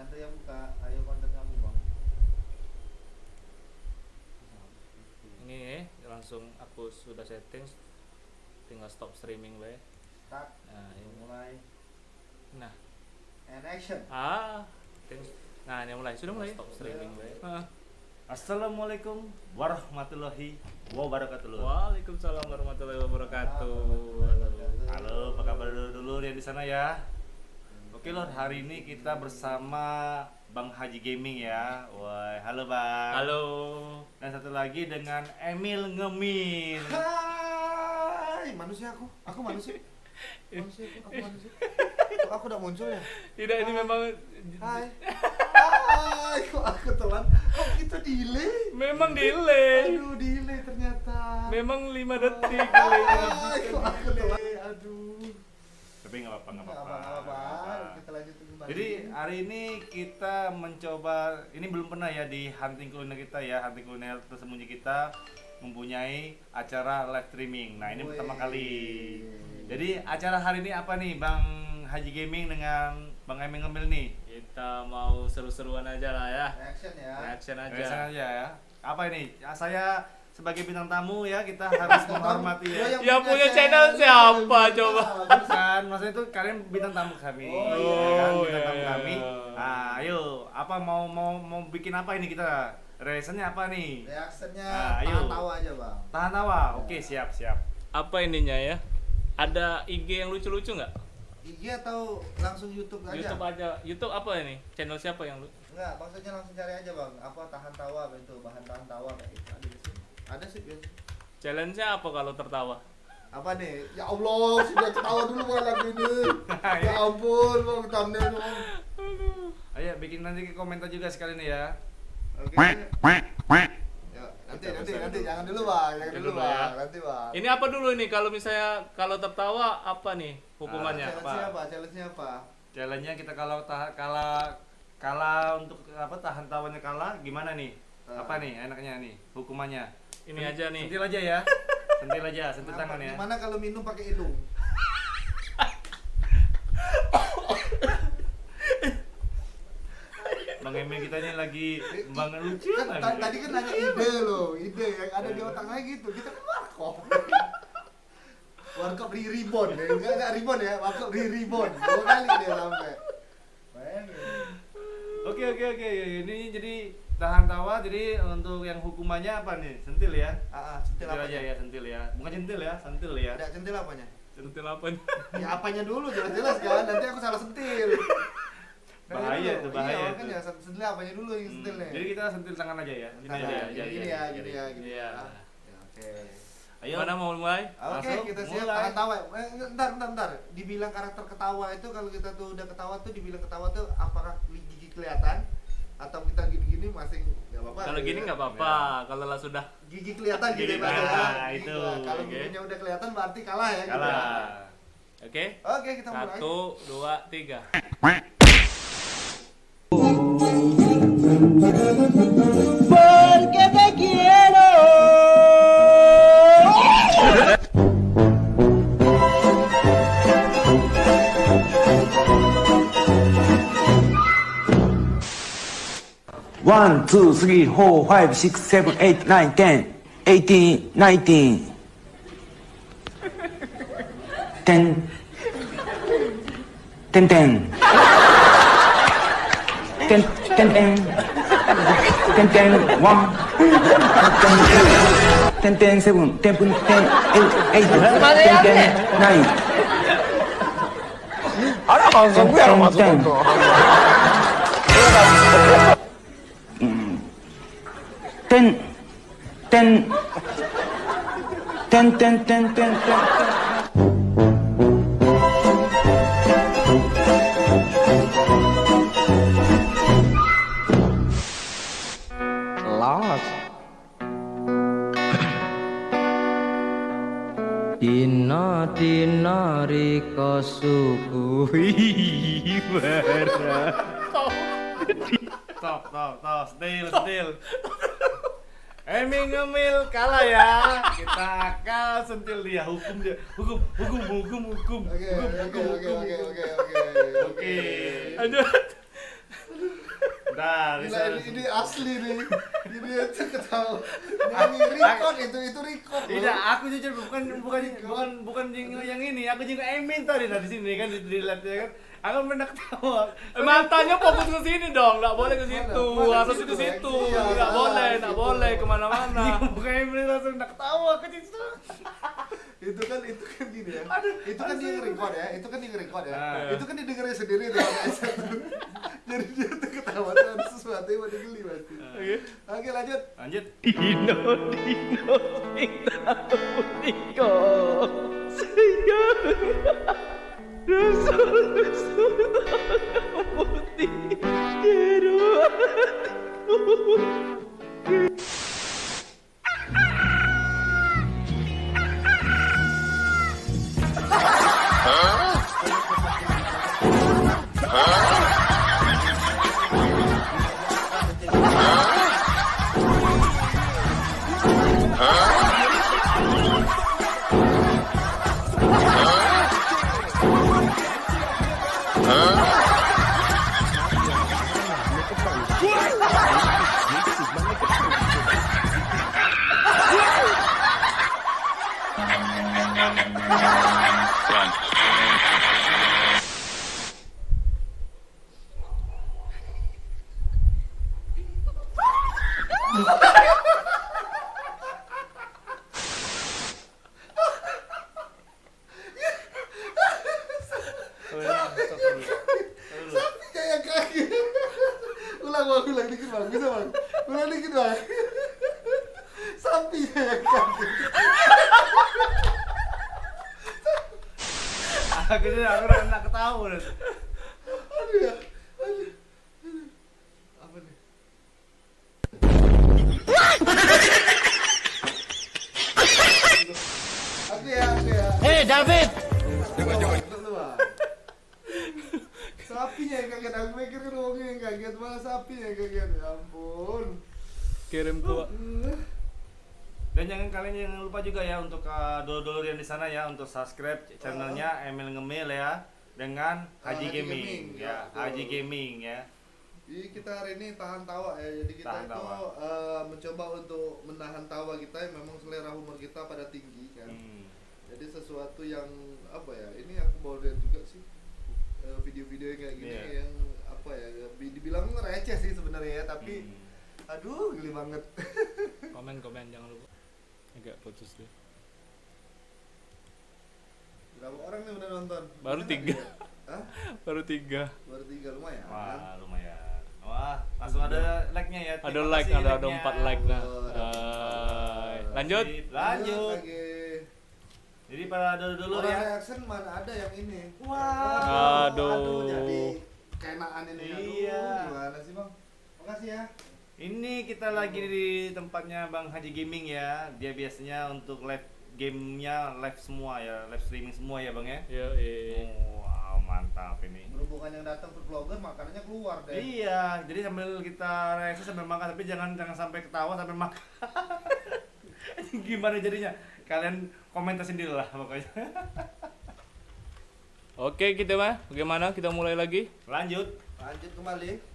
Nanti yang buka, ayo konten kamu bang. Ini langsung aku sudah setting, tinggal stop streaming bae. Start. Nah, ini Mulai. nah And action. nah ini mulai, sudah mulai stop streaming bae. Assalamualaikum warahmatullahi wabarakatuh. Waalaikumsalam warahmatullahi wabarakatuh. Halo, apa kabar dulu yang di sana ya? Oke Lord, hari ini kita bersama Bang Haji Gaming ya. Wah, halo Bang. Halo. Dan satu lagi dengan Emil Ngemil. Hai, manusia aku manusia. Aku manusia. Kok aku udah muncul ya? Tidak, ini memang Hai. Hai, kok aku telat? Kok kita delay? memang delay. Aduh, delay ternyata. Memang 5 detik delay. Hai, kok aku telat? Aduh. Tapi nggak apa-apa. Nggak apa-apa. Kita lanjutin kembali. Jadi hari ini kita mencoba, ini belum pernah ya di hunting kuliner kita ya, hunting kuliner tersembunyi kita mempunyai acara live streaming. Nah ini pertama kali. Jadi acara hari ini apa nih Bang Haji Gaming dengan Bang Emil Ngemil nih? Kita mau seru-seruan aja lah ya. Reaction ya. Reaction aja. Biasa aja ya. Apa ini? Saya sebagai bintang tamu ya, kita harus menghormati ya. Yang punya channel siapa coba? Bukan, maksudnya itu kalian bintang tamu kami. Oh, ya kan? Bintang tamu iya. kami. Nah, ayo, apa mau bikin apa ini kita? Reactionnya apa nih? Reactionnya Nah, ayo. tahan tawa aja bang. Tahan tawa. Oke, siap. Apa ininya ya? Ada IG yang lucu-lucu nggak? IG atau langsung YouTube aja? YouTube aja. YouTube apa ini? Channel siapa yang lu? Enggak, maksudnya langsung cari aja bang. Apa tahan tawa itu, bahan tahan tawa kayak gitu. Ada di sini. Ada sih biasa. Challenge-nya apa kalau tertawa? Apa nih? Ya Allah, sudah ketawa dulu bang lagi ini. Ya ampun bang, thumbnail bang. Ayo bikin nanti ke komentar juga sekali nih ya. Oke. Ya, nanti jangan dulu bang, jangan dulu Dulu bang, ya. nanti bang. Ini apa dulu nih kalau misalnya kalau tertawa apa nih hukumannya? Challenge-nya apa? Challenge-nya apa? Challenge-nya kita kalau kalah untuk apa tahan tawanya kalah gimana nih? Apa nih enaknya nih hukumannya? Ini aja nih. Sentil aja ya. Sentil Apa? tangan ya. Gimana kalau minum pakai hidung? Bang Emil kita ini lagi bangun lucu Kan tadi kan nanya ide loh, ide yang ada di otaknya gitu. Kita kan warkop. Warkop reborn ya, enggak reborn ya, warkop reborn. 2 kali dia sampai. Bayangin. Oke. Ini jadi tahan tawa. Jadi untuk yang hukumannya apa nih? Sentil ya. Sentil Sentil apa aja ya, sentil ya. Bukan centil ya, sentil ya. Ada centil apanya? Sentil apa nih? Ya apanya dulu jelas-jelas kan, nanti aku salah sentil. Bahaya itu, bahaya Iya, itu. makanya sentil apanya dulu yang sentilnya. Jadi kita sentil tangan aja ya. Bentar, Gini aja ya. gini ya, gini ya. Iya. Ya, oke. Ayo. Mana mau mulai? Oke, Langsung kita siap mulai. tahan tawa. Bentar. Dibilang karakter ketawa itu kalau kita tuh udah ketawa tuh dibilang ketawa tuh apakah gigi kelihatan atau kita gini-gini masih nggak apa-apa. Kalau gitu gini ya. nggak apa-apa. Kalau lah sudah Gigi kelihatan Gigi gitu ya. kelihatan, itu. Kalau Oke. giginya udah kelihatan berarti kalah ya. gitu. Kalah. oke. Oke, kita mulai. 1, 2, 3. Porque te quiero. One, two, three, four, five, six, seven, eight, nine, 10, 18, 19, 10, 10, 10, 10, 10, 10, 10, 1, 10, 10, 7, 10, 10, 8, 10, 10, 9, あれは反則やろ、松本。 10, 10, 10, 10, 10, 10, 10. Lost. Dina dina rika sukuhi bara. Stop, still. Emil Ngemil kalah ya. Kita akal sentil dia, hukum dia. Hukum. Oke. Oke. Lanjut. Nah, Gila, ini asli nih. Ini aja ketawa. Ini record itu record. Tidak, aku jujur bukan yang ini, aku juga Emin tadi di sini kan dilihat ya kan. Aku pernah ketawa. Matanya fokus ke sini dong, nggak boleh ke situ. Mana Harus situ, ke situ. iya, Nggak boleh kemana-mana. Bukan Emin langsung nak ketawa ke situ. Itu kan gini ya. Itu kan dia record ya. Itu kan dia record ya. Ah. Itu kan didengarnya sendiri tuh sama Esa tuh. Jadi dia tuh ketawa tuh ada sesuatu yang mau digeli pasti. Oke, lanjut. Lanjut. Dino sing punika sayang Rasul putih jero Sapi kayak kaki. Ulang dikit bang, bisa bang. Ulang dikit bang. Sapi kayak kaki. Aku udah nak ketawa. Aduh ya. Aduh. Apa nih? Aku ya. Hey David Coba. Sapinya yang kaget, aku mikir kan orangnya yang kaget, malah sapinya yang kaget. Ya ampun. Kirim tuh. Dan jangan lupa juga ya untuk dulur-dulur yang di sana ya untuk subscribe channelnya Emil Ngemil ya dengan Haji Haji Gaming Gaming, ya, betul. Haji Gaming ya. Jadi kita hari ini tahan tawa ya. Jadi kita Tahan itu tawa. mencoba untuk menahan tawa kita yang memang selera humor kita pada tinggi kan. Jadi sesuatu yang apa ya? Ini aku baru lihat juga sih video-video yang kayak gini Iya. yang apa ya? Dibilang receh sih sebenarnya ya, tapi aduh geli banget. Komen jangan lupa. Agak putus deh. Berapa orang nih udah nonton? Baru Banyak 3. ya? Hah? Baru 3. Baru 3 lumayan. Wah, lumayan. Wah, langsung ada like-nya ya. Ada Terima like, kasih ada like-nya. 4 like nah. Lanjut. Lanjut. lagi. Jadi para dulur-dulur Orang ya. reaction mana ada yang ini? Wah. Aduh. Jadi kenaan ini. Aduh, Iya. gimana sih bang? Makasih ya. Ini kita lagi di tempatnya Bang Haji Gaming ya. Dia biasanya untuk live gamenya live semua ya, live streaming semua ya Bang ya. Yo, Wow, mantap ini. Berhubungan yang datang food vlogger makanannya keluar deh. Iya, jadi sambil kita reaksi sambil makan, tapi jangan sampai ketawa sambil makan. Gimana jadinya? Kalian komentar sendiri lah pokoknya. Oke, kita mah bagaimana? Kita mulai lagi. Lanjut. Lanjut kembali.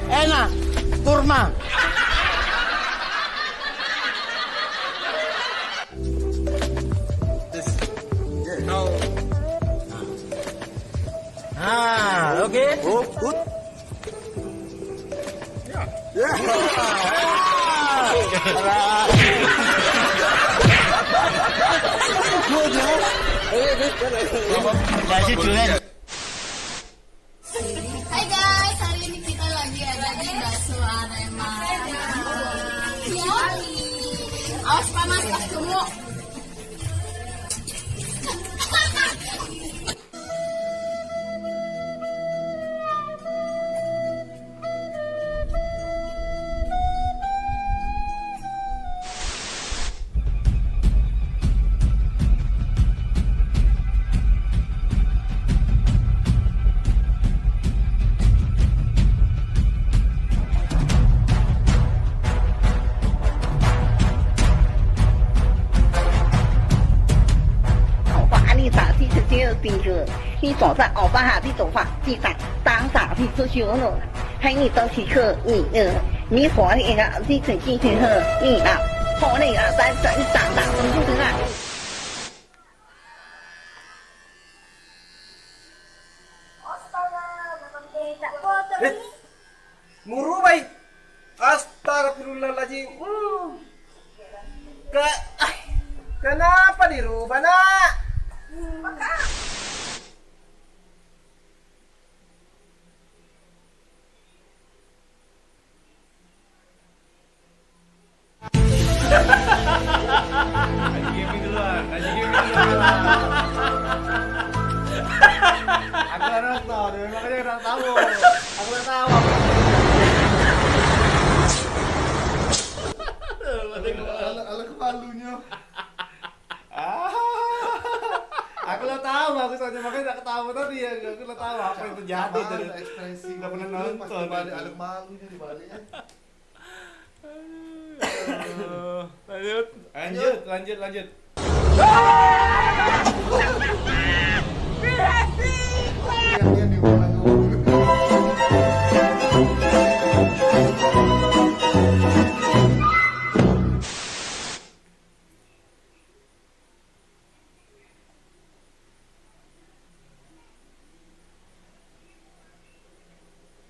enak kurma oke Hai guys, hari ini kita lagi ada di bakso Arema. Awas panas, pas gemuk. 第三第四第二第二，你左上奥巴哈的走法第三当傻的出去了，还你到起课你活的个第四进去呵你啦，活那个咱打我们就是啦。Muru bay. Astagfirullahaladzim. Kenapa dirubah nak? Haji Gaming duluan. Aku udah nonton, makanya udah tahu. Aku udah tahu. Alat malunya. Aku udah tahu, aku soalnya makanya udah ketawa tadi ya. Aku udah tahu apa yang terjadi tadi. Ekspresi Nggak pernah pas nonton. dibalik alat malunya dibaliknya. Lanjut. Yang diulang.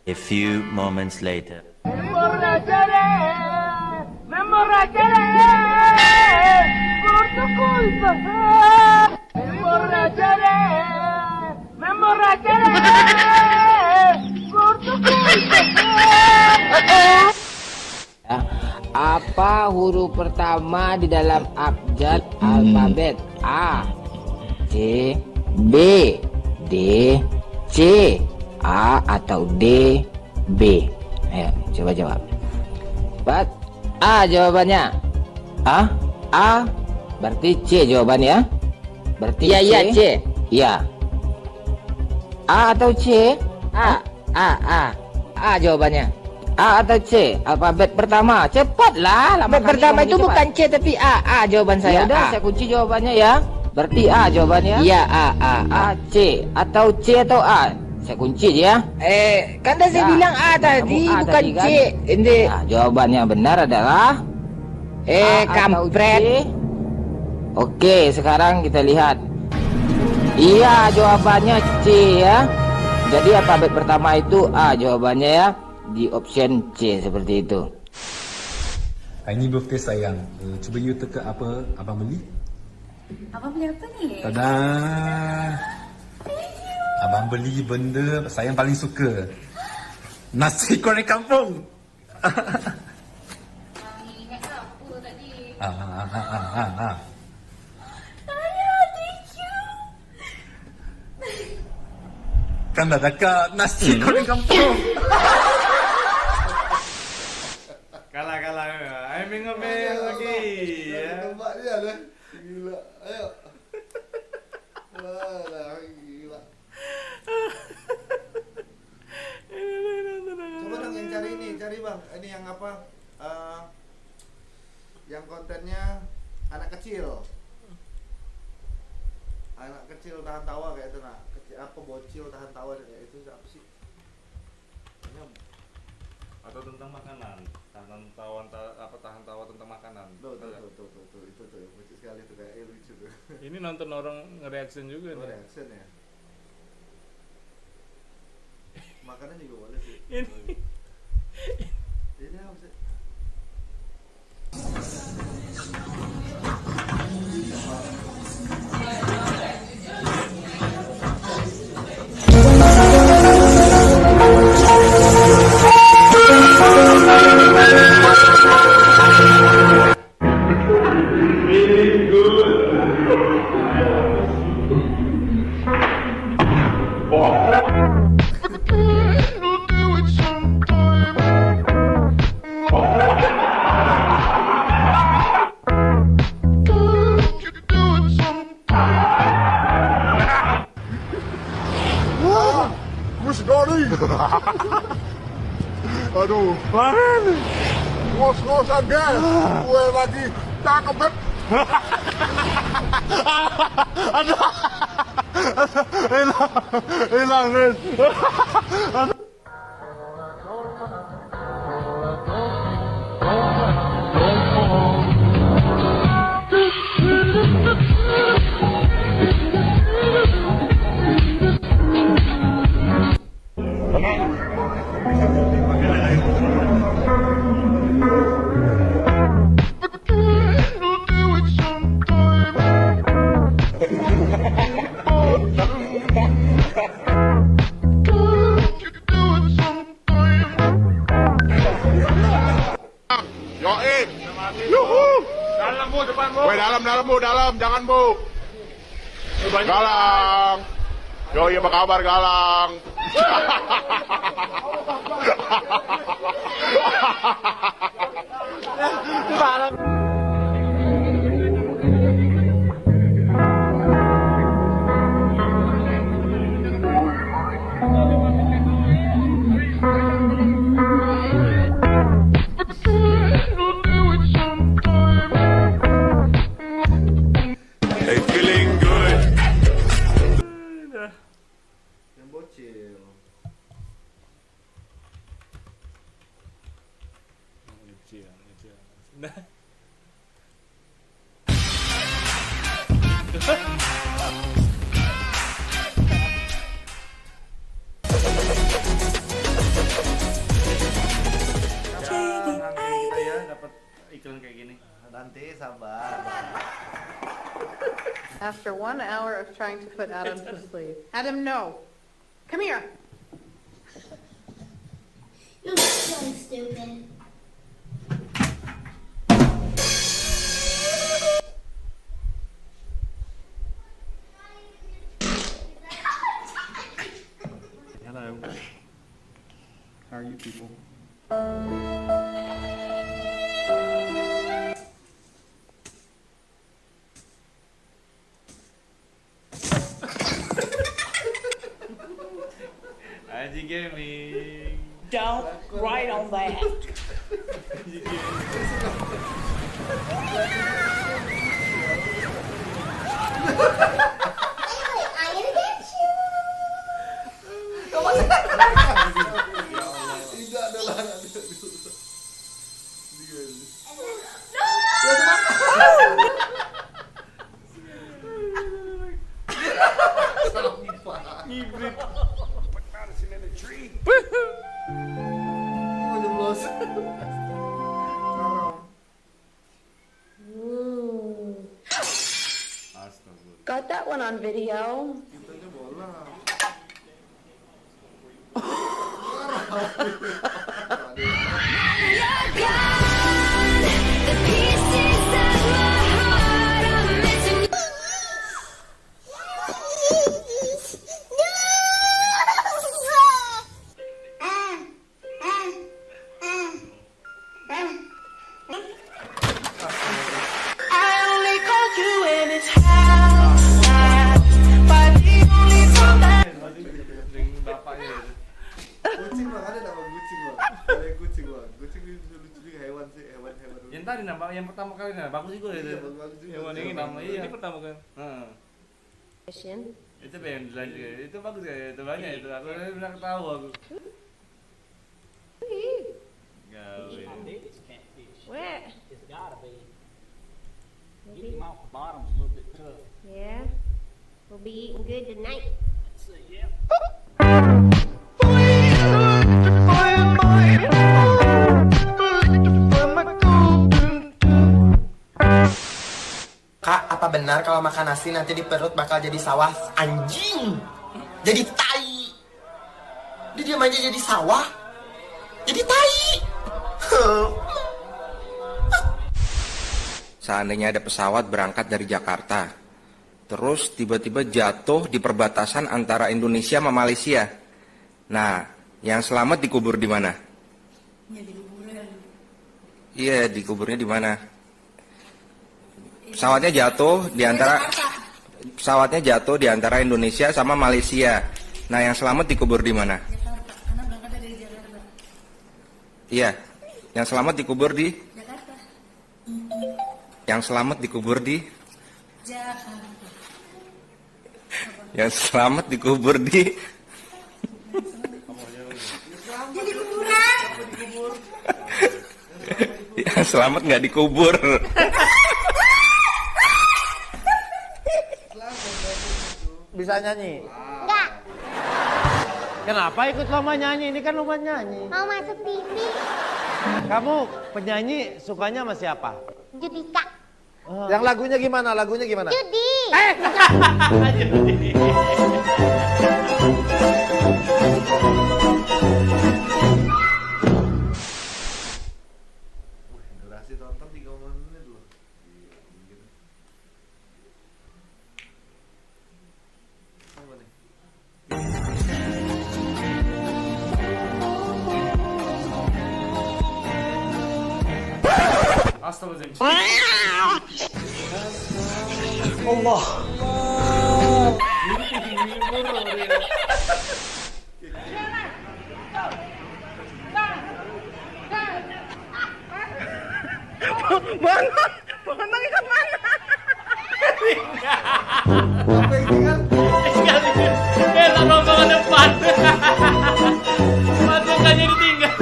A few moments later. Apa huruf pertama di dalam abjad alfabet A, C, B, D, C, A atau D, B? Ayo, coba jawab. Cepat. A jawabannya. A. Berarti C jawabannya. Berarti iya C. Iya. A atau C? A jawabannya. A atau C? Alfabet pertama. Cepatlah. Alfabet pertama itu bukan C tapi A jawaban saya. Ya udah, saya kunci jawabannya ya. Berarti A jawabannya. Iya, A, C atau C atau A. Saya kunci ya. Kan dah saya bilang A tadi, bukan C. Ini jawabannya benar adalah kampret. Oke, sekarang kita lihat. Iya, jawabannya C ya. Jadi alfabet pertama itu A jawabannya ya. Di option C seperti itu. Ini birthday sayang. Cuba you teka apa abang beli? Abang beli apa ni? Tada. Abang beli benda sayang paling suka. Nasi goreng kampung. Ingat apa tadi? Kan dah dekat nasi goreng kampung. Kalah. Aiming lagi ya. Tembak dia dah. Gila. Ayo. Alah, gila. Coba dong yang cari ini, cari bang. Ini yang apa? Yang kontennya anak kecil. Anak kecil tahan tawa kayak itu nak. Apa bocil tahan tawa kayak itu apa sih? Atau tentang makanan, tahan tawa tentang makanan. Tuh, itu tuh lucu sekali tuh kayak lucu tuh. Ini nonton orang nge-reaction juga nih. Reaction ya. Makanan juga boleh sih. Ini apa sih? Aduh, ngos-ngosan gas, gue lagi cakep banget. Aduh. Hilang kan? Yoim. Yuhu. Dalam bu, depan bu. Woi dalam bu, dalam, jangan bu. Galang. Yoi, apa kabar Galang? Hey, feeling good. Yang bocil. Nah. Kita ya dapat iklan kayak gini. Nanti sabar. After 1 hour of trying to put Adam to sleep. Adam, no. Come here. You're so stupid. Hello. How are you people? Aji Gaming. Don't write on that. Aji Gaming. I'm gonna get you. Tidak ada larangan. Ngibrit. Got that one on video. Kucing bang, ada nama kucing bang. Ada kucing bang. Kucing itu lucu juga hewan sih, hewan. Yang tadi nama yang pertama kali bagus juga itu. Iya, bagus juga. Hewan ini nama iya. Ini pertama kan. Itu pengen dilanjut. Itu bagus ya, itu banyak itu. Aku udah tahu aku. Gawe. Where? It's gotta be. Get him off the bottom a little bit tough. Yeah. We'll be eating good tonight. That's it, yeah. Kak, apa benar kalau makan nasi nanti di perut bakal jadi sawah? Anjing! Jadi tai! Dia diam aja jadi sawah? Jadi tai! Seandainya ada pesawat berangkat dari Jakarta, terus tiba-tiba jatuh di perbatasan antara Indonesia sama Malaysia. Nah, yang selamat dikubur di mana? Ya di kuburan. Iya, dikuburnya di mana? Pesawatnya jatuh di antara Indonesia sama Malaysia. Nah, yang selamat dikubur di mana? Jakarta, karena berangkat dari Jakarta. Iya, yang selamat dikubur di? Jakarta. Yang selamat dikubur di? Jakarta. Apa? Yang selamat dikubur di Jadi kuburan. yang selamat nggak dikubur. Bisa nyanyi? Enggak. Kenapa ikut lomba nyanyi? Ini kan lomba nyanyi. Mau masuk TV. Kamu penyanyi sukanya sama siapa? Judika. Yang lagunya gimana? Lagunya gimana? Judi. Durasi tonton 3 menit loh. Apa nih? Allah. Mana? Mana ikan mana? Tak rombongan depan. Masukannya ditinggal.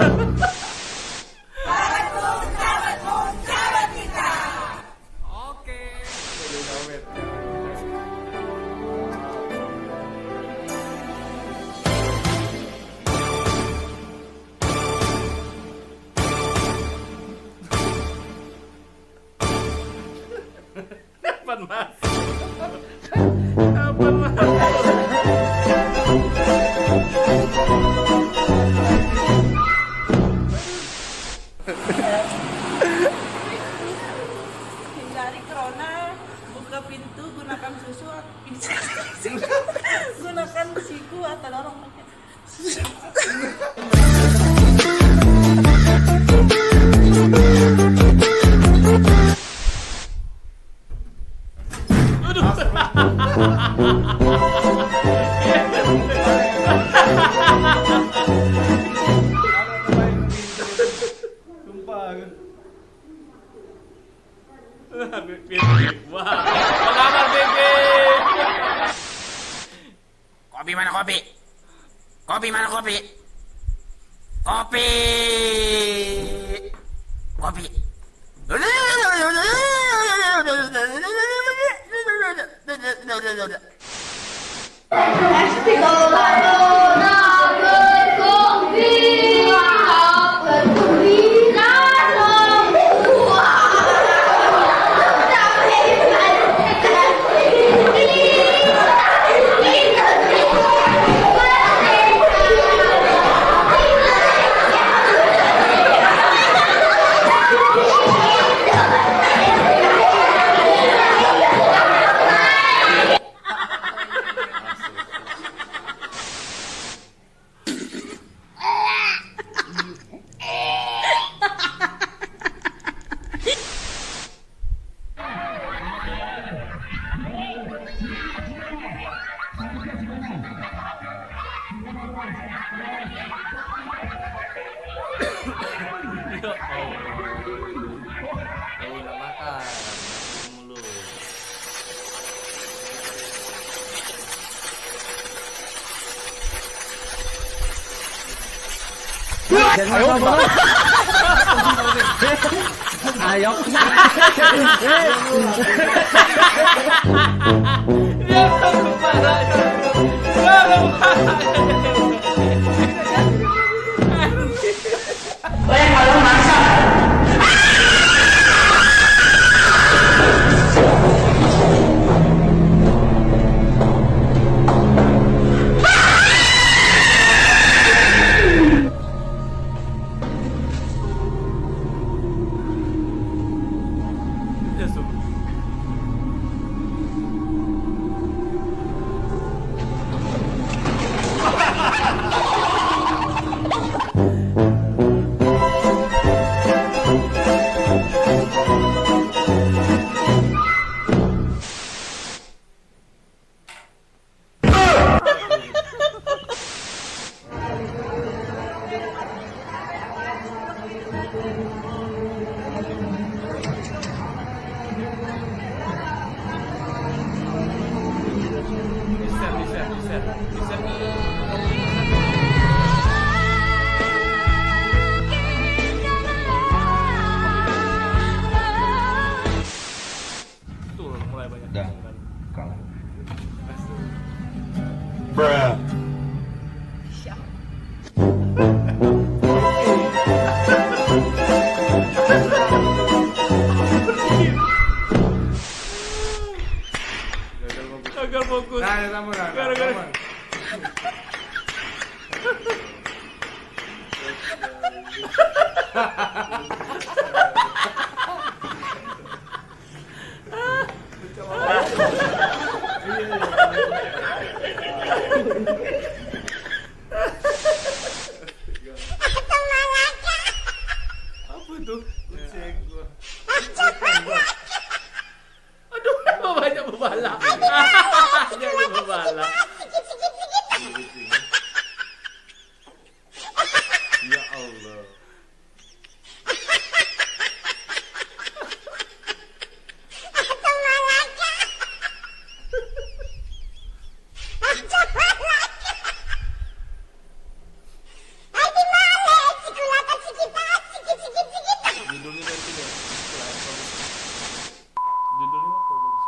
Kapan mas? Kapan mas? Hindari corona, buka pintu, gunakan susu, gunakan siku atau dorong pakai susu. Wah, selamat Bebe. Kopi mana kopi? Kopi mana kopi? Kopi. Kopi. Ayo. Vincent tuh mulai banyak. Udah, kalah. Bruh. Gagal fokus. Nah, ya tambah. Gara-gara. Apa tuh? Aduh, banyak bebala. Banyak bebala. Ya Allah. Judulnya dari sini. Judulnya apa bagus?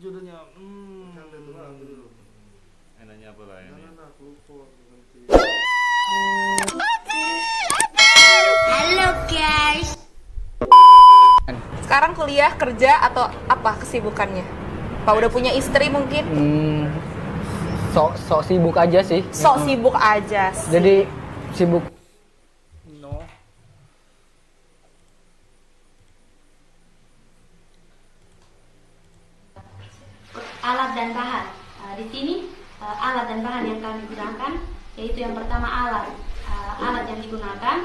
Judulnya enaknya apa lah ini? Halo guys. Sekarang kuliah, kerja, atau apa kesibukannya? Pak udah punya istri mungkin? Sok sibuk aja sih. Sok sibuk aja sih. Jadi sibuk. No. Alat dan bahan. Di sini alat dan bahan yang kami gunakan yaitu yang pertama alat yang digunakan.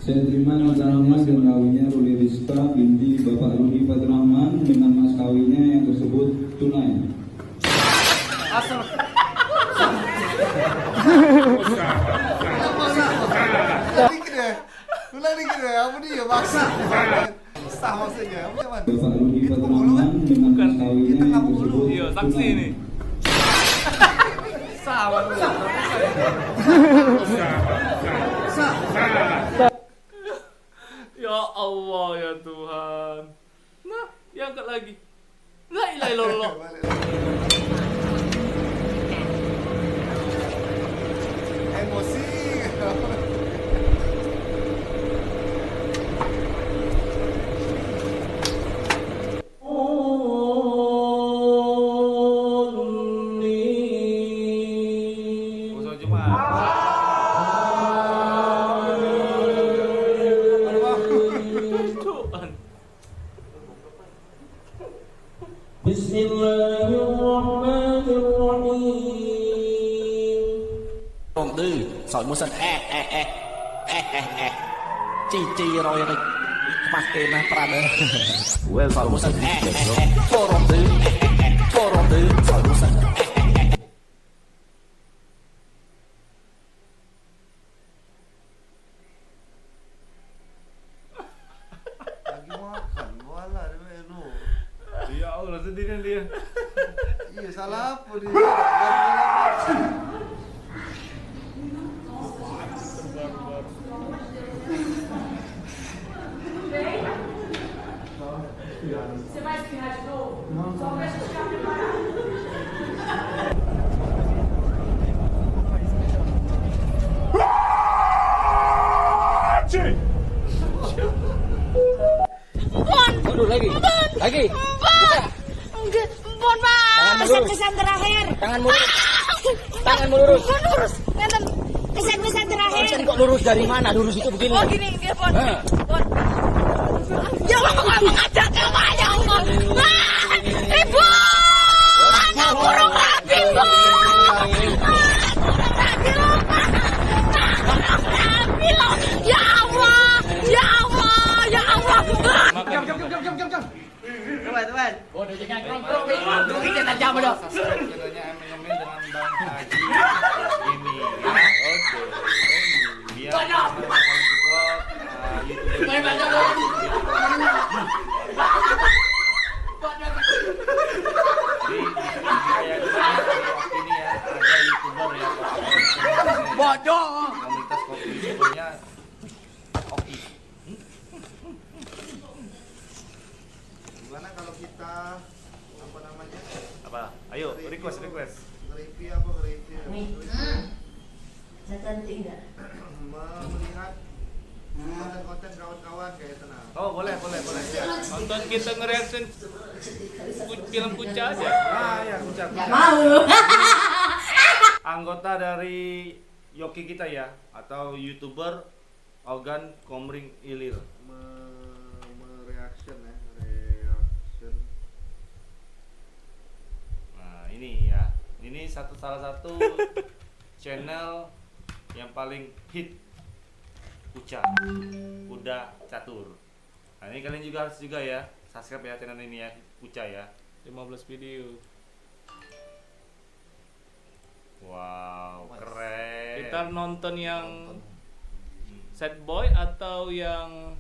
Saya terima notarnya dan kawinnya Ruli Rizka binti Bapak Rudi Fatrahman dengan mas kawinnya yang tersebut tunai. Asal. Ulang dikit deh, apa dia maksa? Sah maksudnya, apa cuman? Bapak Rudi Fatrahman dengan mas kawinnya yang tersebut Iya, saksi ini. Sama dulu. Ya Allah ya Tuhan. Nah, diangkat lagi. La ilaha illallah. Emosi. Còn tư sỏi mua sân chi rồi này mặt kê mà prada sỏi mua sân forum tư sỏi mua sân Lagi makan, wala lu. Ya Allah, sendirian dia. Iya, salah apa dia? Você vai espirrar de novo? Só pra gente ficar preparado. Mundur lagi. Lagi. Bon, Pak. Kesan-kesan terakhir. Tanganmu lurus. Lurus. Kesan-kesan terakhir. Kesan kok lurus dari mana? Lurus itu begini. Oh, gini, dia Bon. Bon. Ya Allah, mengajak ke mana, ya Allah. Ibu! Burung rapi, Bu! Burung rapi, loh. subscribe channelnya Emil dengan Bang Haji ini ya. Oke. Biar teman-teman kalian support ini ya, ada YouTuber ya. Bodoh. Komunitas kopi YouTubernya Oki. Gimana kalau kita apa namanya? Apa? Ayo, request. Review apa review? Saya cantik enggak? Melihat konten-konten kawan-kawan kayak tenang. Oh, boleh. Nonton kita nge-reaction film Kuca aja. Ya, Kuca. Mau. Anggota dari Yoki kita ya, atau YouTuber Ogan Komring Ilir. Reaction ya, reaction. Nah, ini ya. Ini salah satu channel yang paling hit Kuca, Kuda Catur. Nah, ini kalian juga harus ya subscribe ya channel ini ya, Kuca ya. 15 video. Wow, keren. Kita nonton yang Sad Boy atau yang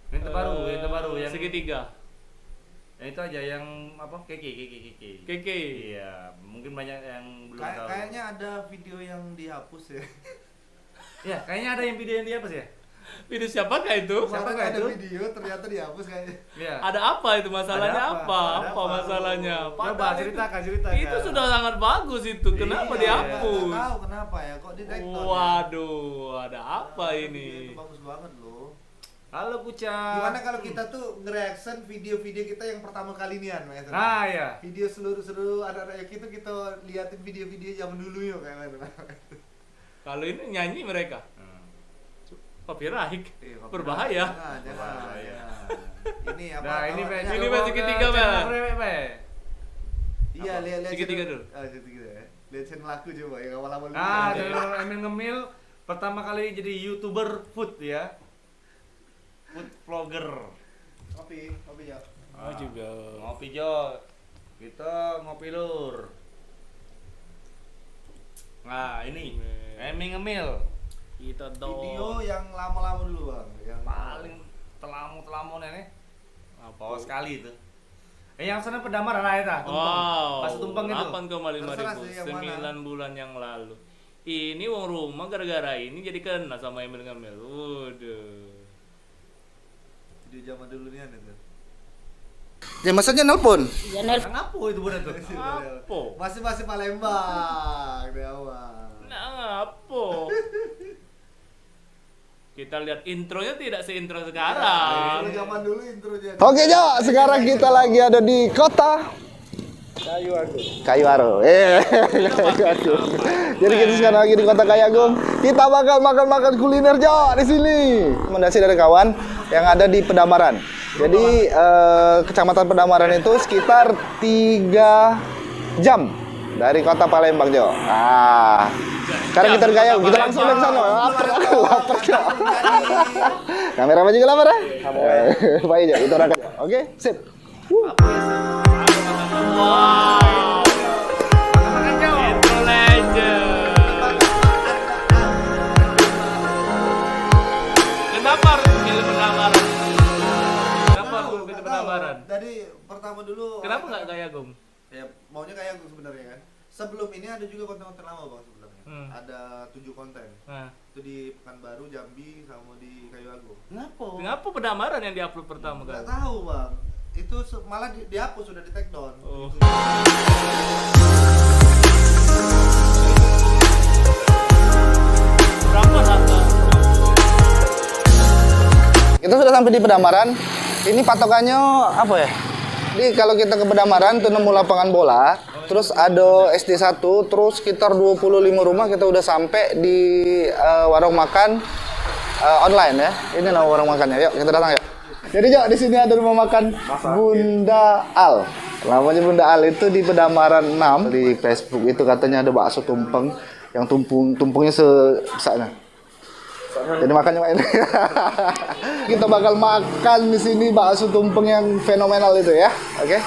terbaru yang segitiga. Yang itu aja yang apa? Keke. Iya, mungkin banyak yang belum tahu. Kayaknya ada video yang dihapus ya. Ya, kayaknya ada yang video yang dihapus ya. Video siapakah itu? Siapakah ada video ternyata dihapus kayaknya. Ya. Ada apa itu masalahnya? Apa masalahnya? Coba ceritakan. Itu sudah sangat bagus itu. Kenapa dihapus? Nggak tahu kenapa ya, kok di take down. Waduh, ada apa ini? Itu bagus banget loh. Halo Kuca. Gimana kalau kita tuh nge-reaction video-video kita yang pertama kali nian, Mas? Ah ya. Video seluruh anak-anak Yoki itu kita liatin video-video zaman dulu yuk kayak mana. Kalau ini nyanyi mereka. Copyright. Berbahaya. Jangan. Ini apa? Nah, ini segitiga, Bang. Iya, lihat segitiga dulu. Segitiga ya. Lihat channel aku coba yang awal-awal dulu. Channel Emil Ngemil pertama kali jadi YouTuber food ya. Food vlogger. Kopi ya. Juga. Ngopi Jo. Kita ngopi lur. Nah, ini Emil Ngemil. Kita dong. Video yang lama-lama dulu, Bang. Yang paling telamu nih. Power sekali itu. Yang sana Pedamaran aja Wow. Pas tumpeng itu. 8,5 ribu 9 bulan yang lalu. Ini wong rumah gara-gara ini jadi kena sama Emil Ngemil. Waduh. Video zaman dulu nih ada tuh. Ya masanya nelpon. Ya nelpon. Ngapo itu bener tuh? Apa? Masih Palembang di awal. Nah, apa? Kita lihat intronya tidak seintro sekarang. Intro zaman dulu intronya. Oke Jo, sekarang kita lagi ada di kota Kayu Aro. Jadi kita sekarang lagi di kota Kayu Agung. Kita bakal makan kuliner Jo di sini. Rekomendasi dari kawan yang ada di Pedamaran. Jadi kecamatan Pedamaran itu sekitar 3 jam dari kota Palembang Jo. Sekarang kita di Kayu, kita langsung ke sana. Lapar Jo. Kameramen juga lapar ya? Baik Jo, itu orang. Oke, sip. Wow. Intro legend. Kenapa harus pilih Pedamaran? Dari pertama dulu. Kenapa nggak Kayu Agung? Ya maunya Kayu Agung sebenarnya kan. Sebelum ini ada juga konten-konten lama Bang sebenarnya. Ada 7 konten. Itu di Pekanbaru, Jambi, sama di Kayu Agung. Kenapa Pedamaran yang diupload pertama kali? Nggak tahu Bang. Itu malah dihapus, sudah di take down. Berapa harga? Kita sudah sampai di Pedamaran. Ini patokannya apa ya? Jadi kalau kita ke Pedamaran tuh nemu lapangan bola, terus ada SD 1, terus sekitar 25 rumah kita udah sampai di warung makan online ya. Ini nama warung makannya. Yuk kita datang yuk. Jadi Jo, di sini ada rumah makan Bunda Al. Namanya Bunda Al itu di Pedamaran 6. Di Facebook itu katanya ada bakso tumpeng yang tumpengnya sebesarnya. Jadi makannya main. Kita bakal makan di sini bakso tumpeng yang fenomenal itu ya. Oke.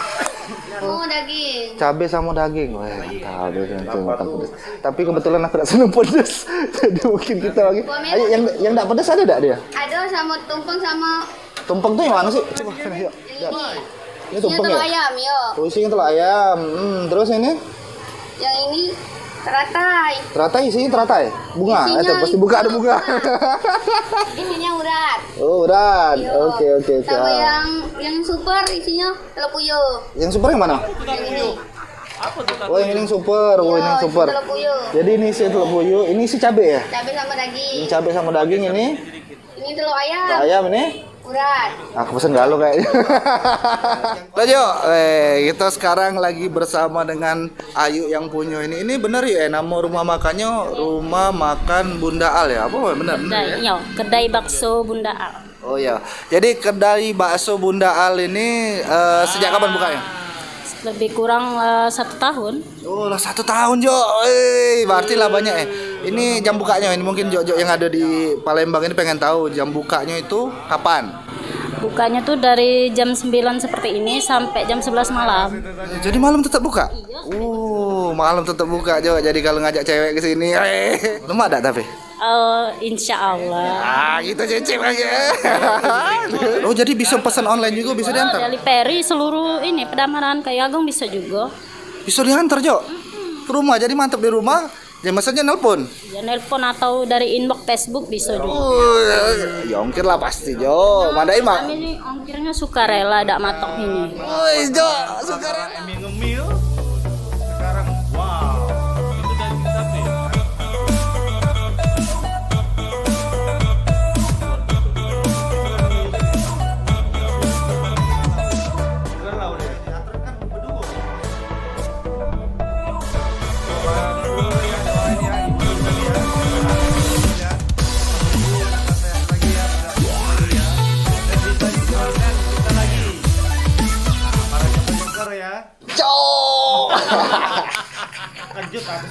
Sama daging. Cabe sama daging. Wah, mantap. Makan pedas. Tapi kebetulan aku tidak senang pedas. Jadi mungkin kita lagi. Ayo yang tidak pedas ada enggak dia? Ada sama tumpeng sama. Tumpeng tuh yang mana sih? Coba sini yuk. Ini tumpeng ya? Telur ayam, yuk. Oh, isinya telur ayam. Terus ini? Yang ini teratai. Teratai isinya teratai. Bunga. Itu pasti buka ada bunga. Isinya urat. Oh, urat. Oke. Sama yang super isinya telur puyuh. Yang super yang mana? Yang ini. Oh, yang ini super. Oh, ini yang super. Telur puyuh. Jadi ini isi telur puyuh, ini isi cabe ya? Cabe sama daging. Ini cabe sama daging ini. Ini telur ayam. Telur ayam ini. Urat. Aku pesen galuh kayaknya. Lanjut, kita sekarang lagi bersama dengan Ayu yang punya ini. Ini bener ya nama rumah makannya Rumah Makan Bunda Al ya? Apa bener? Iya, kedai bakso Bunda Al. Oh ya, jadi kedai bakso Bunda Al ini sejak kapan bukanya? Lebih kurang 1 tahun. Oh lah 1 tahun Jo, berarti lah banyak ya. Ini jam bukanya, ini mungkin Jo yang ada di Palembang ini pengen tahu jam bukanya itu kapan? Bukanya tuh dari jam 9 seperti ini sampai jam 11 malam. Jadi malam tetap buka? Malam tetap buka Jo. Jadi kalau ngajak cewek ke sini, rumah ada tapi? Insya Allah. Gitu cecep aja. Oh jadi bisa pesan online juga, bisa diantar? Delivery seluruh ini Pedamaran Kayu Agung bisa juga. Bisa diantar Jo? Ke rumah, jadi mantap di rumah. Ya maksudnya nelpon? Ya nelpon atau dari inbox Facebook bisa juga. Ya ongkir lah pasti Jo. Madain mak. Kami ini ongkirnya sukarela, tidak matok ini. Woi Jo, sukarela. Ngemil. Sekarang wow. Itu daging sapi.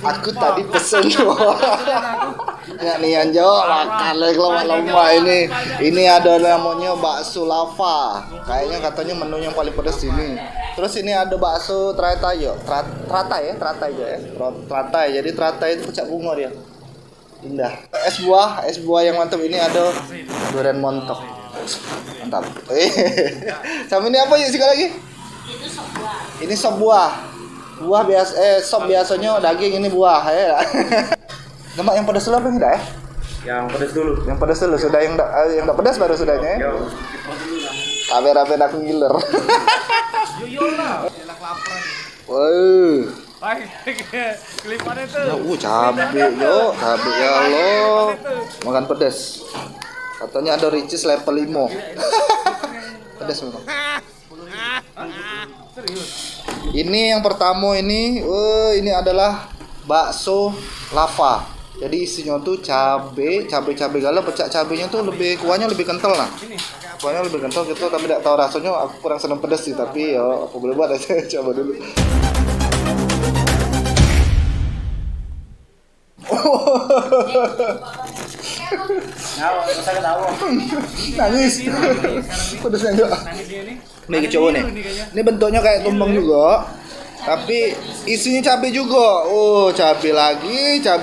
Aku tadi pesen ya nih Jo, makan lagi lomba ini. Ini ada namanya bakso lava. Kayaknya katanya menu yang paling pedas ini. Terus ini ada bakso teratai yo. Teratai aja ya. Teratai. Jadi teratai itu puncak bunga dia. Indah. Es buah yang mantap ini ada durian montok. Mantap. Sama ini apa yuk sekali lagi? Ini sop buah. Buah biasa, sop biasanya daging, ini buah ya. Lemak yang pedas dulu apa enggak ya? Yang pedas dulu. Yang pedas dulu, sudah yang enggak pedas baru sudahnya. Kamera aku ngiler. Yoyola. Enak lapar nih. Wah. Kelipannya tuh. Cabe yo, cabe ya Allah. Makan pedas. Katanya ada ricis level 5. Pedas memang. Ini yang pertama ini adalah bakso lava. Jadi isinya tuh cabe galau, pecah cabenya tuh kuahnya lebih kental lah. Kuahnya lebih kental gitu, tapi tidak tahu rasanya. Aku kurang senang pedas sih, tapi ya aku boleh buat aja. Coba dulu. Nangis. Pedasnya enggak. Nih coba nih. Ini bentuknya kayak tumpeng juga, tapi isinya cabai juga. Oh, cabai lagi. Lah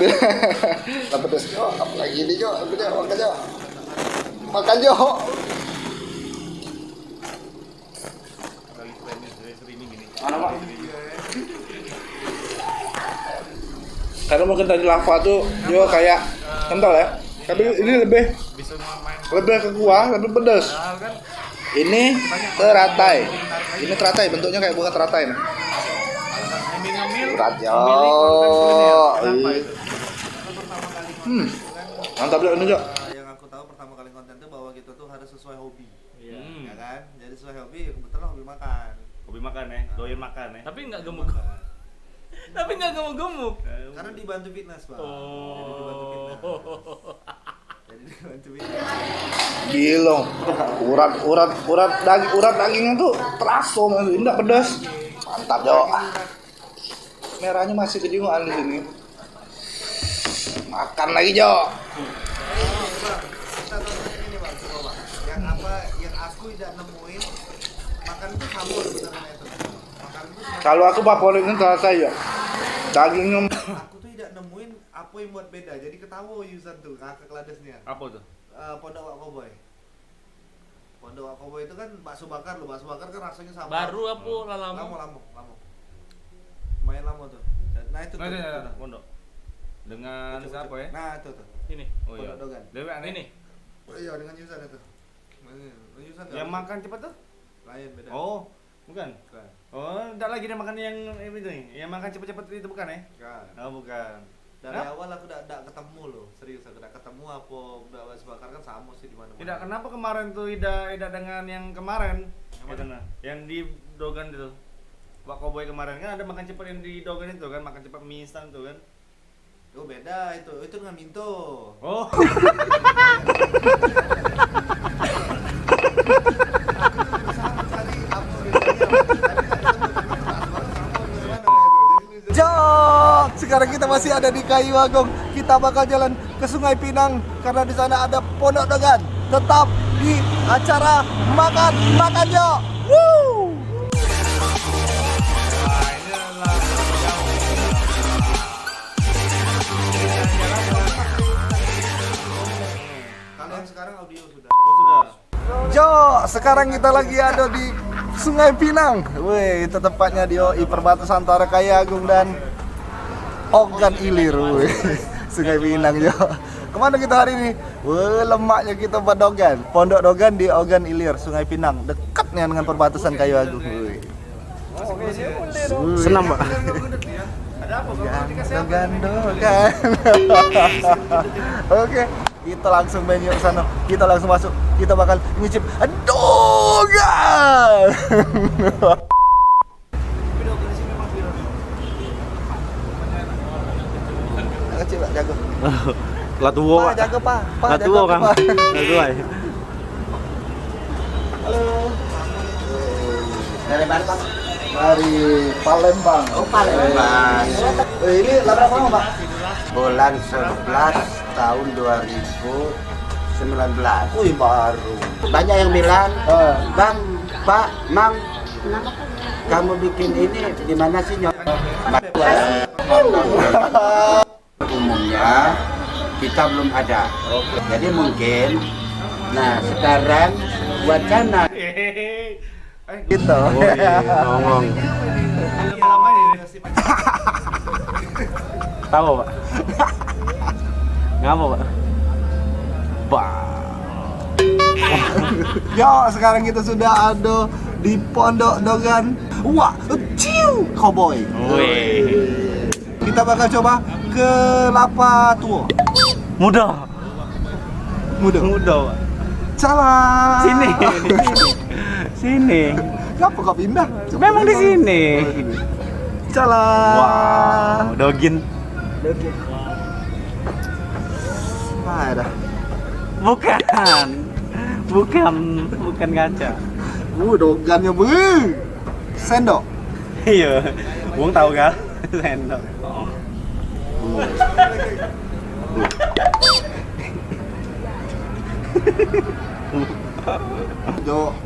pedas Jo, apa lagi ini Jo? Makan Jo. Karena mungkin tadi lava tuh Jo kayak kental ya. Tapi ini lebih ke kuah, tapi pedas. Ini teratai. Ini teratai, bentuknya kayak bunga teratai nih. Berat Jo. Mantap Jo ini Jo. Yang aku tahu pertama kali konten tuh bahwa kita tuh harus sesuai hobi. Ya kan? Jadi sesuai hobi, kebetulan hobi makan. Hobi makan ya, doyan makan ya. Tapi enggak gemuk. Karena dibantu fitness, Pak. Jadi dibantu fitness. Gila, urat dagingnya tuh terasa, enggak pedas. Mantap Jo. Merahnya masih kejungan di sini. Makan lagi Jo. Yang aku tidak nemuin makan itu sambal sebenarnya itu. Kalau aku favoritnya terasa ya dagingnya. Aku tuh tidak nemuin apa yang buat beda. Jadi ketawa Yusan tuh kakak keladesnya. Apa tuh? Pondok Wak Cowboy. Pondok Wak Cowboy itu kan bakso bakar loh. Bakso bakar kan rasanya sama. Baru apa lama? Lama. Lumayan lama tuh. Nah itu tuh. Pondok. Dengan siapa ya? Nah itu tuh. Ini. Oh iya. Pondok Dogan. Dewi aneh. Ini. Oh iya dengan Yusan itu. Yusan Yang makan cepat tuh? Lain beda. Oh, bukan. Oh, enggak lagi dia makan yang itu nih. Yang makan cepat-cepat itu bukan ya? Bukan. Oh, bukan. Dari awal aku udah ketemu loh, serius aku udah ketemu apa udah bakso bakar kan sama sih di mana-mana. Tidak, kenapa kemarin tuh tidak dengan yang kemarin? Yang di Dogan itu. Wak Cowboy kemarin kan ada makan cepat yang di Dogan itu kan, makan cepat mie instan tuh kan. Oh beda itu dengan Minto. Oh. Jok, sekarang kita masih ada di Kayu Agung. Kita bakal jalan ke Sungai Pinang karena di sana ada Pondok Dogan. Tetap di acara makan Jok. Woo! Kalau yang sekarang audio sudah. Oh, sudah. Jok, sekarang kita lagi ada di Sungai Pinang. Wih, itu tepatnya di OI perbatasan antara Kayu Agung dan Ogan Ilir. Wih, Sungai Pinang, Jok. Kemana kita hari ini? Wih, lemaknya kita buat Dogan. Pondok Dogan di Ogan Ilir, Sungai Pinang. Dekatnya dengan perbatasan Kayu Agung. Wih. Senang, Pak. Ada apa? Dogan. Oke. Kita langsung menu ke sana. Kita langsung masuk. Kita bakal ngicip Dogan. Kecil Pak, jago. Lah tua. Pak, jago Pak. Pak, Lah tua kan. Lah tua. Halo. Dari mana Pak? Dari Palembang. Oh, Palembang. Ini lebaran apa Pak? Bulan 11 tahun 2019. Wih, baru. Banyak yang bilang, Bang, Pak, Mang, kamu bikin ini di mana sih Nyok? Umumnya kita belum ada. Jadi mungkin, nah sekarang wacana. Gitu. Oh iya, ngomong. Tahu Pak? Ngapa Pak? Yo, sekarang kita sudah ada di Pondok Dogan. Wah, ciu cowboy. Wih. Kita bakal coba kelapa tua. Muda. Pak. Salah. Sini. Sini. Kenapa kau pindah? Memang di sini. Salah. Wow, Dogin. Ah, dah. Bukan kaca. Dogannya sendok. Iya. Wong tahu kan? Sendok.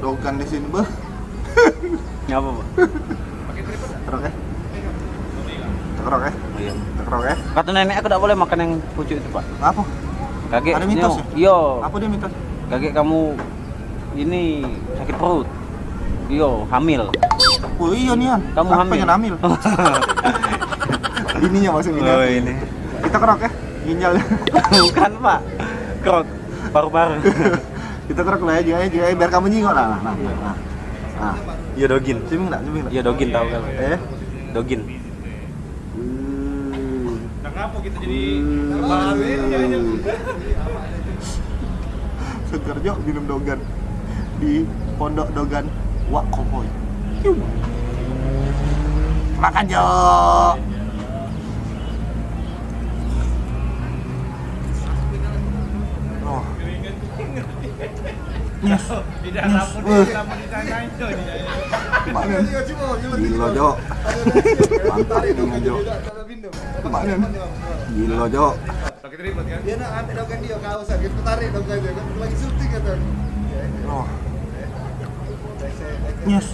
Dogan di sini, Ngapa, Pak? Terok ya? Tekrok ya? Iya. Tekrok ya? Kata nenek aku tidak boleh makan yang pucuk itu, Pak. Apa? Kakek. Ada mitos ya? Iya. Apa dia mitos? Kakek kamu ini sakit perut. Iya, hamil. Oh iya nih, Kamu aku hamil. pengen hamil. Ininya masuk ini. Oh, ini. Kita kerok ya? Ginjal. Bukan, Pak. Kerok paru-paru. Kita kerok lah ya, biar kamu nyingok lah. Nah. Iya Dogin. Ciming enggak? Iya Dogin tahu kan? Dogin. Kenapa kita jadi Seger Jo minum Dogan di Pondok Dogan Wak Cowboy. Makan Jo. Oh. Yes. Tidak lama ditanyain tuh. Gimana? Gila Jo. Mantap dengan Jo. Gimana? Gila Jo. Sakit ribet kan? Dia nak ambil Dogan dia kau usah kita tarik Dogan dia kan lagi syuting kata. Oh. Yes.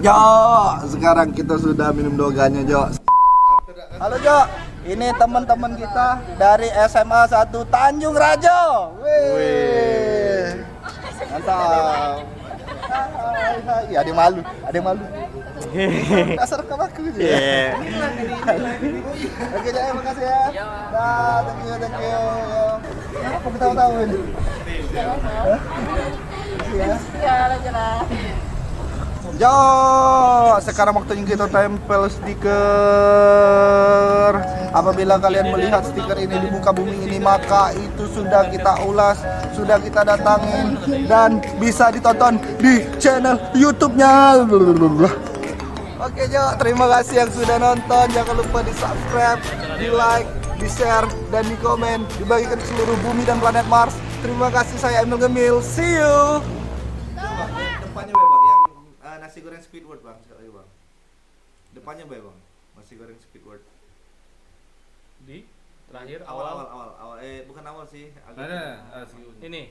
Jo, sekarang kita sudah minum doganya, Jo. Halo, Jo. Ini teman-teman kita dari SMA 1 Tanjung Rajo. Wih. Mantap. Hai. Ada yang malu. Dasar kamu aku aja. Iya. Oke, Jo, makasih ya. Dah, thank you. Kenapa ketawa-tawa ini? Ya. Jo, sekarang waktunya kita tempel stiker. Apabila kalian melihat stiker ini di muka bumi ini, maka itu sudah kita ulas, sudah kita datangin, dan bisa ditonton di channel YouTube-nya. Oke, Jo, terima kasih yang sudah nonton. Jangan lupa di subscribe, di like, di share, dan di komen, dibagikan ke seluruh bumi dan planet Mars. Terima kasih, saya Emil Gemil. See you. Depannya Bang, yang nasi goreng Squidward Bang, sekali Bang. Depannya Bang, nasi goreng Squidward. Di terakhir Awal. Bukan awal sih. Ini.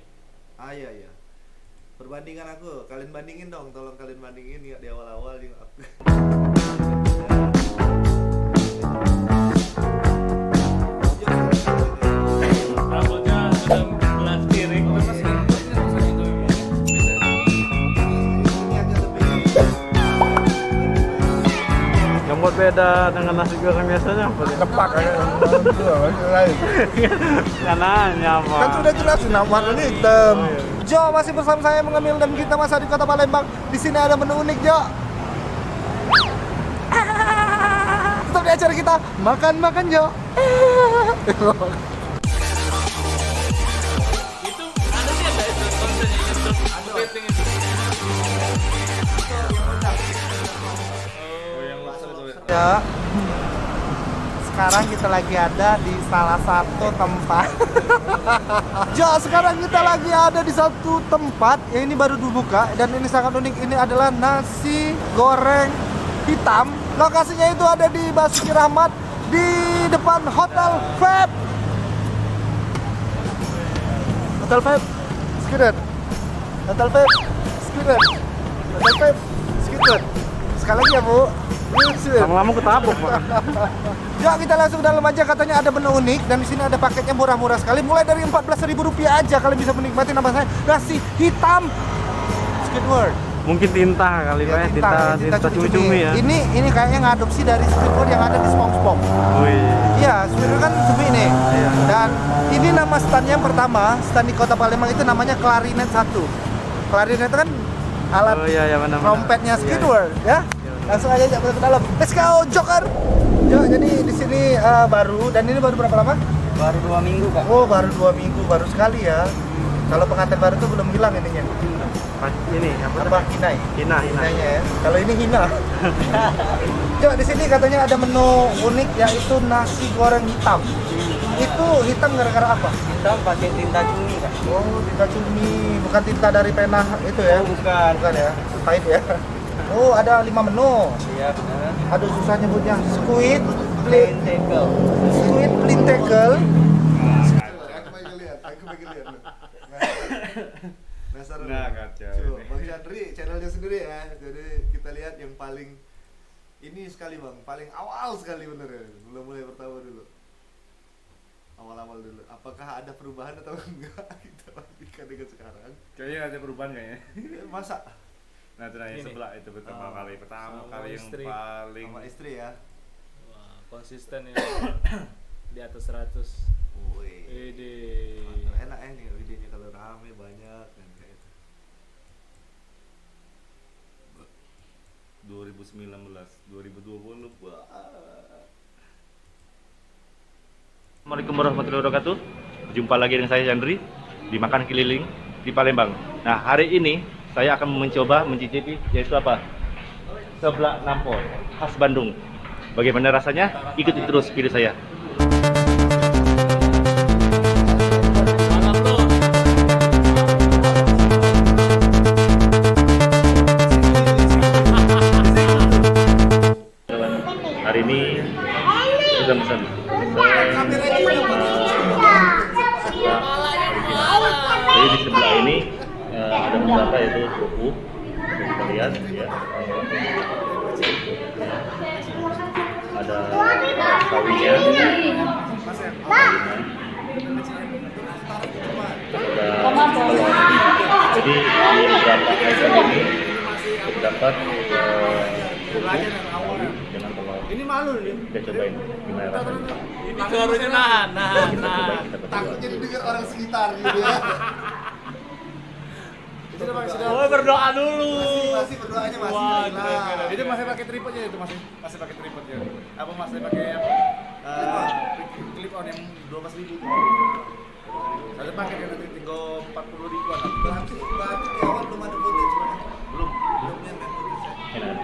Iya. Perbandingan aku, kalian bandingin dong, tolong kalian bandingin ya di awal-awal juga. Rambutnya sudah belas piring. Yang buat beda dengan nasi goreng biasanya apa? Tepak kayak Kanannya apa? Kan sudah jelas warnanya hitam. Jo, masih bersama saya mengambil dan kita masih di Kota Palembang. Di sini ada menu unik, Jo. Tetap di acara kita makan, Jo. Itu ada sih ada itu kontennya YouTube dating itu. Ya. Sekarang kita lagi ada di salah satu tempat. Jo, sekarang kita lagi ada di satu tempat yang ini baru dibuka dan ini sangat unik. Ini adalah nasi goreng hitam. Lokasinya itu ada di Basuki Rahmat di depan Hotel Feb. Hotel Feb, Skidder. Hotel Feb, Skidder. Hotel Feb, Skidder. Sekali lagi ya, Bu. Lama-lama ketabuk, Pak. Ya, kita langsung dalam aja, katanya ada menu unik dan di sini ada paketnya murah-murah sekali, mulai dari Rp14.000 aja kalian bisa menikmati nama saya nasi hitam Squidward. Mungkin tinta kali, Pak, tinta cumi-cumi ya. Ini kayaknya ngadopsi dari Squidward yang ada di SpongeBob. Oh iya. Iya, Squidward kan cumi nih. Iya. Dan ini nama standnya yang pertama, stand di Kota Palembang itu namanya Clarinet 1. Clarinet itu kan alat trompetnya Squidward, ya. Langsung aja masuk ke dalam. Let's go, Joker. Jo, jadi di sini baru, dan ini baru berapa lama? Baru 2 minggu, Kak. Oh, baru 2 minggu, baru sekali ya. Kalau pengantin baru itu belum hilang ininya. Ini apa? Hinanya ya. Kalau ini hina. Jo, di sini katanya ada menu unik yaitu nasi goreng hitam. Itu hitam gara-gara apa? Hitam pakai tinta cumi, Kak. Oh, tinta cumi, bukan tinta dari pena itu ya? Bukan ya. Pahit ya. Oh, ada 5 menu. Iya, benar. Aduh, susah nyebutnya. Squid Plintacle. Aku pengen lihat. Penasaran. Nah, kacau. Coba, Bang Chandri, channelnya sendiri ya. Jadi kita lihat yang paling ini sekali, Bang. Paling awal sekali bener ya. Mulai pertama dulu. Awal-awal dulu. Apakah ada perubahan atau enggak? Kita bandingkan dengan sekarang. Kayaknya ada perubahan kayaknya. Masa? Nah, itu yang sebelah itu pertama kali yang istri. paling sama istri ya. Wah, konsisten ya. Di atas 100. Wih. Ide. Enak ya nih videonya kalau rame banyak dan kayak itu. 2019, 2020. Assalamualaikum warahmatullahi wabarakatuh. Jumpa lagi dengan saya Chandri di Makan Keliling di Palembang. Nah, hari ini saya akan mencoba mencicipi yaitu apa? Seblak nampol khas Bandung. Bagaimana rasanya? Ikuti terus video saya. Hari ini sudah pesan. Jadi di sebelah ini ada beberapa yaitu suku kita lihat ya, ada sawinya, jadi di beberapa item ini terdapat dengan telur. Ini malu nih. Kita cobain gimana rasanya. Ini suaranya nah. Takut jadi dengar orang sekitar gitu ya. Oh, berdoa dulu. Masih berdoanya masih. Wah, Nah, Itu masih pakai tripodnya itu masih pakai tripodnya. Apa masih pakai apa? Clip on yang 12.000. Saya pakai kan nanti tinggal 40.000-an. berarti di awal belum ada footage. Belum. Belumnya main footage. Enak.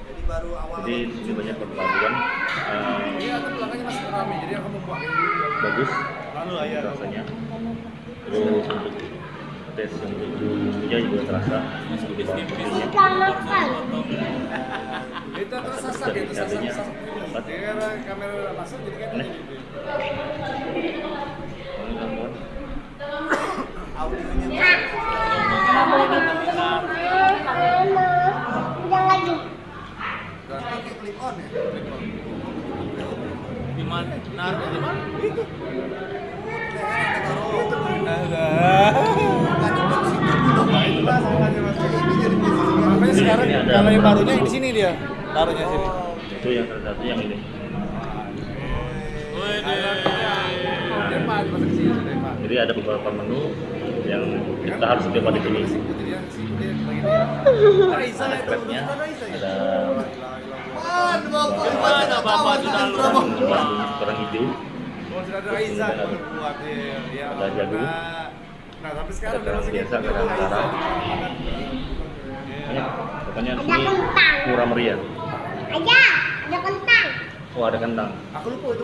Jadi baru awal. Jadi di sini banyak perpaduan. Iya, itu belakangnya masih ramai. Jadi aku mau buat Bagus. lalu ayah Rasanya. Terus untuk tes untuk bumbunya juga terasa. itu terus sasak gitu, sasak. Dia kamera masuk jadi kan gitu. Jangan lagi. Pakai clip on ya? Di mana? Naruh di mana? Itu. Makanya sekarang kalau yang barunya di sini dia, taruhnya sini. Itu yang satu yang ini. Jadi ada beberapa menu yang kita harus coba di sini. Ada crabnya, ada Mana bapak sudah lupa? kerang hijau, ada jagung, Nah, tapi ada sekarang kerang biasa, kerang garam. Pokoknya di sini murah meriah. Aja, ada kentang. Oh, ada kentang. aku lupa itu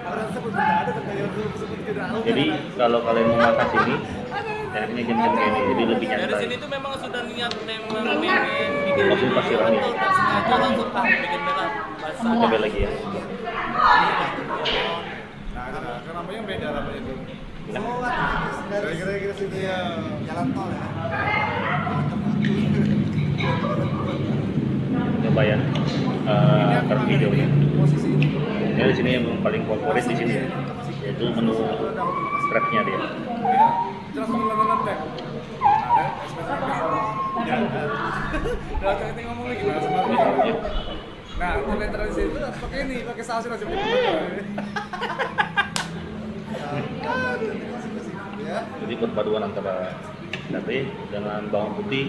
orang sebut ada kentang yang dulu sebut tidak tahu. Jadi kalau kalian mau makan sini, enaknya jam-jam kayak ini, jadi lebih Dari nyantai. sini tuh memang sudah niat memang pengen bikin Langsung pasti rame. nggak sengaja langsung bikin merah basah. Coba lagi ya. Nah, kenapa yang beda namanya itu? Enak. Kira-kira situ ya. Jalan tol ya. Coba ya. Kerang hijaunya. Ini di sini yang paling favorit di sini, yaitu menu crabnya dia. Terus nonton-nonton. Udah kita ngomong lagi gimana sama dia. Nah, komentar di situ pakai ini, pakai saus nasi putih. Jadi perpaduan antara sate dengan bawang putih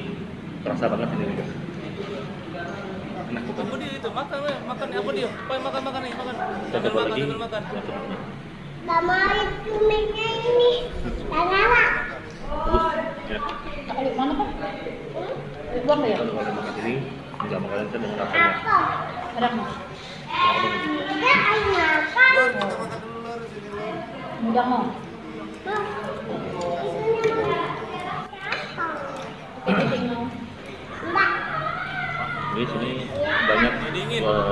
terasa banget ini guys. Enak betul. Apa dia itu? Makan apa dia? Makan nih, makan. Kita coba lagi. Makan. Gak mau cumiknya ini. Tangan. Bagus. Ya. Mana Pak? Buang ya? Kalau kalian makan ini, nggak mau kalian dengan rasanya. Ada Mas. Enggak, ayo makan. Udah mau. Jadi sini banyak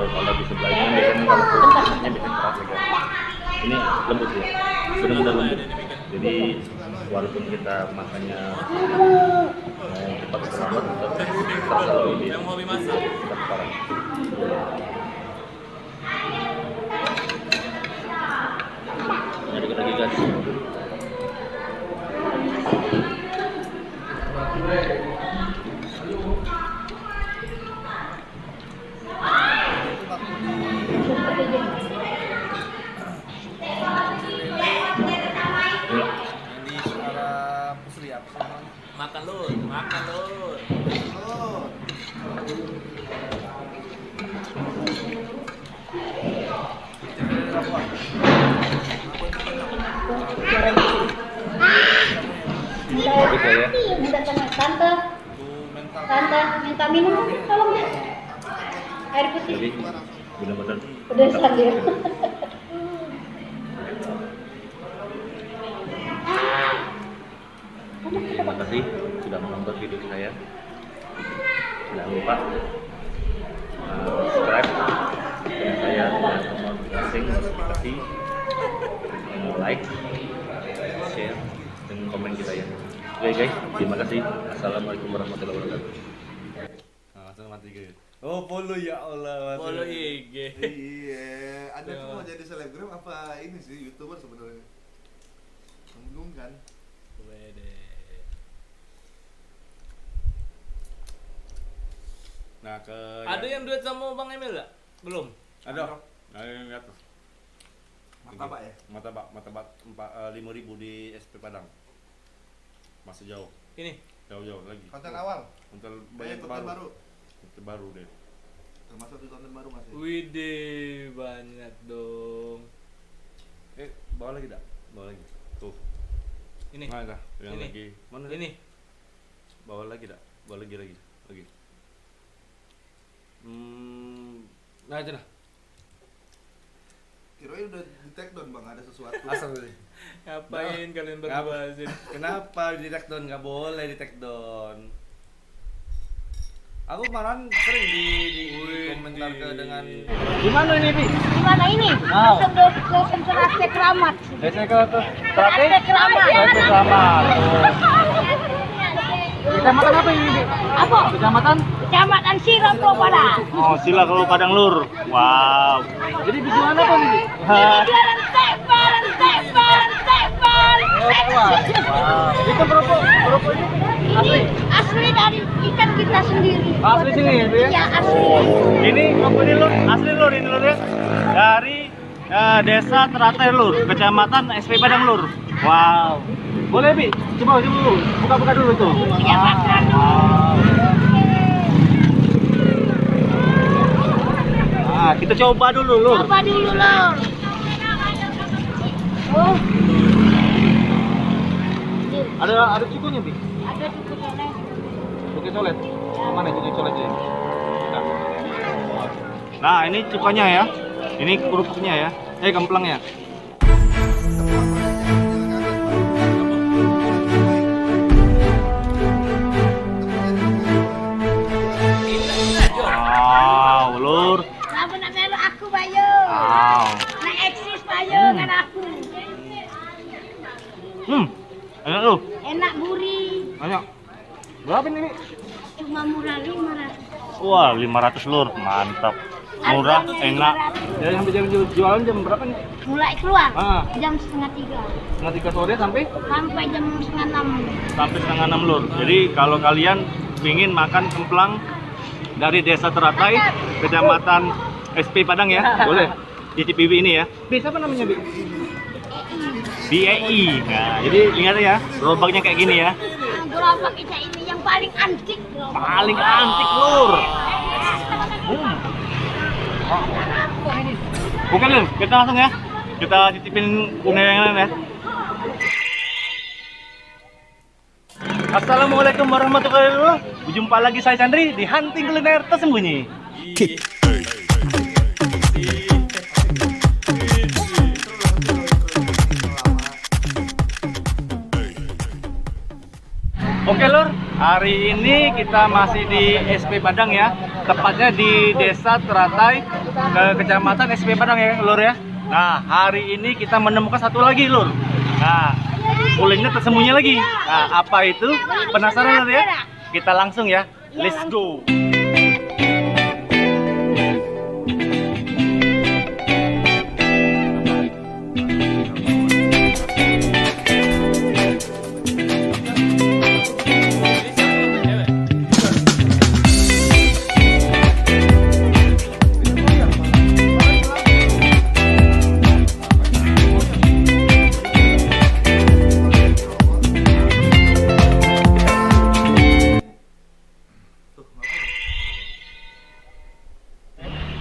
kalau di sebelahnya biasanya kalau kulitnya bikin keras ya guys. Ini lembut ya, benar-benar lembut. Jadi walaupun kita makannya cepat terlambat, tetap terasa lebih Yang hobi masak. parah. Ini dikit lagi guys. Makan lur. Tante, minta minum tolong ya. Air putih. Jadi benar-benar Pedesan dia. Terima kasih sudah menonton video saya. Jangan lupa subscribe channel saya dan notifikasi, like, share, dan komen kita ya. Oke guys, terima kasih. Assalamualaikum warahmatullahi wabarakatuh. Nah, langsung mati guys. Oh, follow ya Allah. Follow IG. Iya, Anda tuh mau jadi selebgram apa ini sih YouTuber sebenarnya? Bingung kan? Nah, ada yang duet sama Bang Emil gak? Belum? Ada yang lihat tuh. Martabak ya? Martabak 5.000 di SP Padang. Masih jauh. Ini? Jauh lagi. Konten awal? Konten konten baru? Terbaru deh. Termasuk di konten baru masih? Widih, banyak dong. Bawa lagi dak? Bawa lagi. Tuh. Ini. Mana dah? Yang Ini. lagi. Mana? Ini. Bawa lagi dak? Bawa lagi. Nah aja dah. Kirain udah di take down Bang, ada sesuatu. Asal tadi. Ngapain kalian berdua sih? Kenapa di take down? Nggak boleh di take down. Aku kemarin sering di komentar ke dengan Gimana ini, Bi? Gimana ini? Langsung ke Senterase Keramat. Desa ke Terate? Keramat. Keramat. Kecamatan apa ini, Bi? Apa? Kecamatan? Kecamatan Sila Pulau Padang. Oh, Sila Pulau Padang Lur. Wow. Jadi di jualan apa nih, Bi? Jualan tepal. Wow. Itu berapa ini? Ini asli dari ikan kita sendiri. Asli sini ya, ya? Iya, asli. Ini apa ini Lur? Asli Lur ini Lur ya? Dari Desa Terate Lur, Kecamatan SP Padang Lur. Wow. Boleh Bi? Coba dulu. Buka-buka dulu tuh. Iya, makan dulu. Nah, kita coba dulu Lur. Coba dulu Lur. Oh. Ada cukunya Bi? Ada cukup colet. Cukup colet. Mana cukup coletnya? Nah, ini cukanya ya. Ini kerupuknya ya. Gemplangnya. Wow, Lur. Kamu nak melu aku Bayu. Wow. Nak eksis Bayu kan aku. Enak lu. Enak gurih. Banyak. Berapa ini, Bi? Cuma murah 500. Wah, 500 Lur. Mantap. Murah, enak. Ya, sampai jam jualan jam berapa nih? Mulai keluar Jam jam 2:30. Setengah 3 sore sampai Jam 5:30. Sampai 5:30 Lur. Jadi kalau kalian ingin makan kemplang dari Desa Teratai, Kecamatan SP Padang ya, boleh cicipi ini ya. Bi, siapa namanya Bi? BEI. Nah, jadi ingat ya, gerobaknya kayak gini ya. Gerobak kita ini yang paling antik. Paling antik Lur. Bukan Lur, kita langsung ya. Kita cicipin kuliner yang lain ya. Assalamualaikum warahmatullahi wabarakatuh. Berjumpa lagi saya Chandri di Hunting Kuliner Tersembunyi. Oke Lur, hari ini kita masih di SP Padang ya. Tepatnya di Desa Teratai, Kecamatan SP Padang ya Lur ya. Nah, hari ini kita menemukan satu lagi Lur. Nah, kuliner tersembunyi lagi. Nah, apa itu? Penasaran Lur ya? Kita langsung ya. Let's go.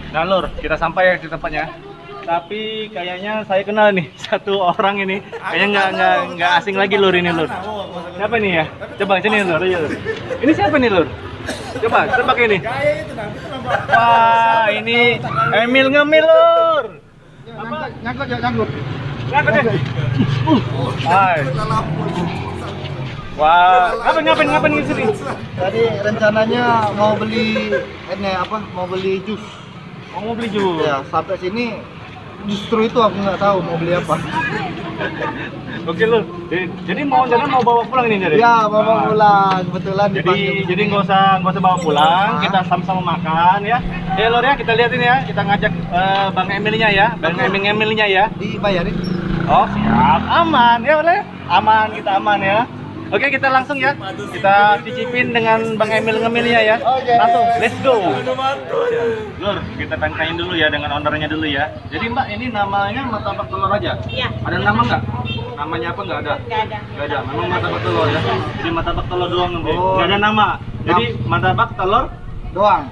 Nah Lur, kita sampai di tempatnya. Tapi kayaknya saya kenal nih satu orang ini. Kayaknya nggak asing lagi Lur ini Lur. Siapa nih ya? Coba sini Lur. Ini siapa nih Lur? Coba pakai ini. Wah, ini Emil ngemil Lur. Apa? Nyangkut ya, nyangkut. Nyangkut ya. Hai. Wah, ngapain di sini? Tadi rencananya mau beli ini apa? Mau beli jus. Mau beli jus. Ya, sampai sini Justru itu aku nggak tahu mau beli apa. Oke Lur, jadi mau bawa pulang ini jadi? Ya, bawa pulang, kebetulan Jadi nggak usah bawa pulang, kita sama-sama makan ya. Ya Lur ya, kita liatin ya, kita ngajak Bang Emilnya ya, Emilnya ya. Dibayarin? Oh siap, aman ya boleh, kita aman ya. Oke, kita langsung ya, kita cicipin dengan Bang Emilnya ya. Langsung, let's go. Lur, kita tanyain dulu ya dengan ownernya dulu ya. Jadi Mbak, ini namanya martabak telur aja? Iya. Ada nama nggak? Namanya apa nggak ada? Nggak ada. Memang martabak telur ya. Jadi martabak telur doang nanti. Nggak ada nama. Jadi martabak telur doang.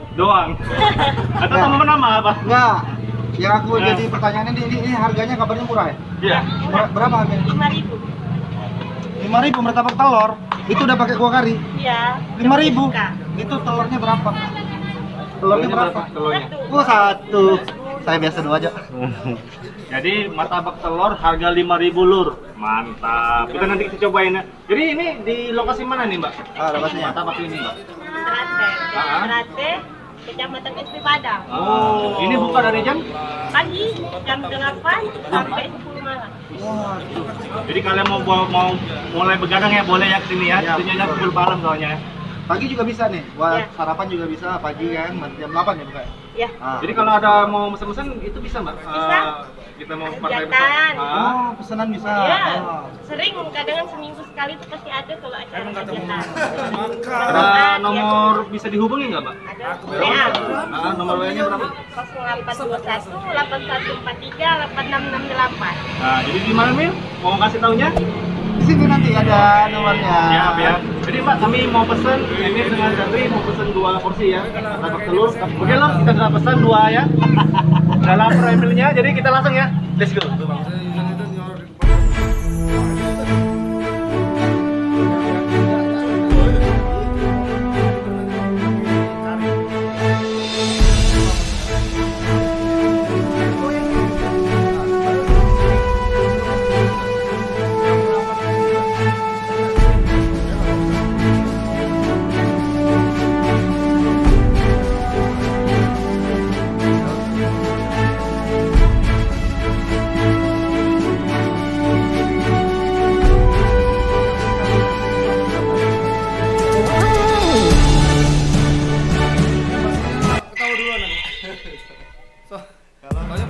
Atau nama apa? Nggak. Yang aku jadi pertanyaannya ini harganya kabarnya murah ya? Iya. Berapa harganya? 5.000. 5.000 martabak telur. Itu udah pakai kuah kari? Iya. 5.000. Itu telurnya berapa? Telurnya berapa? Telurnya. Oh, 1. Saya biasa 2 aja. Jadi martabak telur harga 5.000 Lur. Mantap. Kita nanti kita cobain ya. Jadi ini di lokasi mana nih Mbak? Lokasinya. Martabak ini Mbak. Trate, Kecamatan SP Padang. Oh, ini buka dari jam? Pagi jam 8 sampai 10 malam. Jadi kalian mau mulai begadang ya boleh ya kesini ya. Kesininya pukul malam soalnya. Pagi juga bisa nih, buat sarapan juga bisa pagi kan, jam 8 ya buka ya? Iya. Jadi kalau ada mau pesan-pesan itu bisa Mbak? Bisa. Kita mau pakai Kegiatan. Oh, pesanan bisa. Iya. Sering, kadang seminggu sekali itu pasti ada kalau acara kegiatan. Ada nomor bisa dihubungi nggak Mbak? WA. Nomor WA-nya berapa? 0821 8143 8668. Nah, jadi di mana Mil? Mau kasih taunya? Di sini nanti ada nomornya. Siap ya. Jadi Mbak, kami mau pesen ini dengan Jandri mau pesen 2 porsi ya. Martabak telur. Oke Lur, kita sudah pesan 2 ya. Dalam Emilnya, jadi kita langsung ya. Let's go.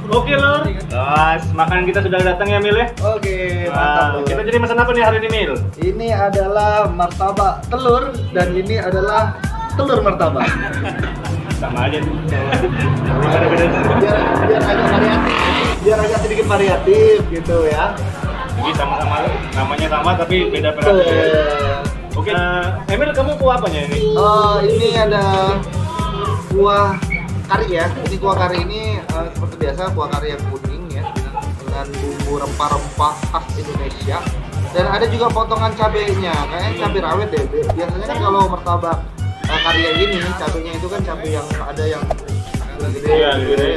Oke Lur, makanan kita sudah datang ya Mil ya. Oke, mantap. Kita jadi pesan apa nih hari ini Mil? Ini adalah martabak telur dan ini adalah telur martabak. Sama aja tuh. biar agak variatif, biar agak sedikit variatif gitu ya. Jadi sama-sama namanya sama tapi beda variasi. Oke, Emil kamu kuah apanya ini? Ini ada kuah kari ya. Ini kuah kari ini seperti biasa kuah kari yang kuning ya dengan bumbu rempah-rempah khas Indonesia. Dan ada juga potongan cabenya, kayaknya cabai rawit deh. Biasanya kan kalau martabak kari yang ini cabenya itu kan cabai yang ada yang gede. Iya, gede.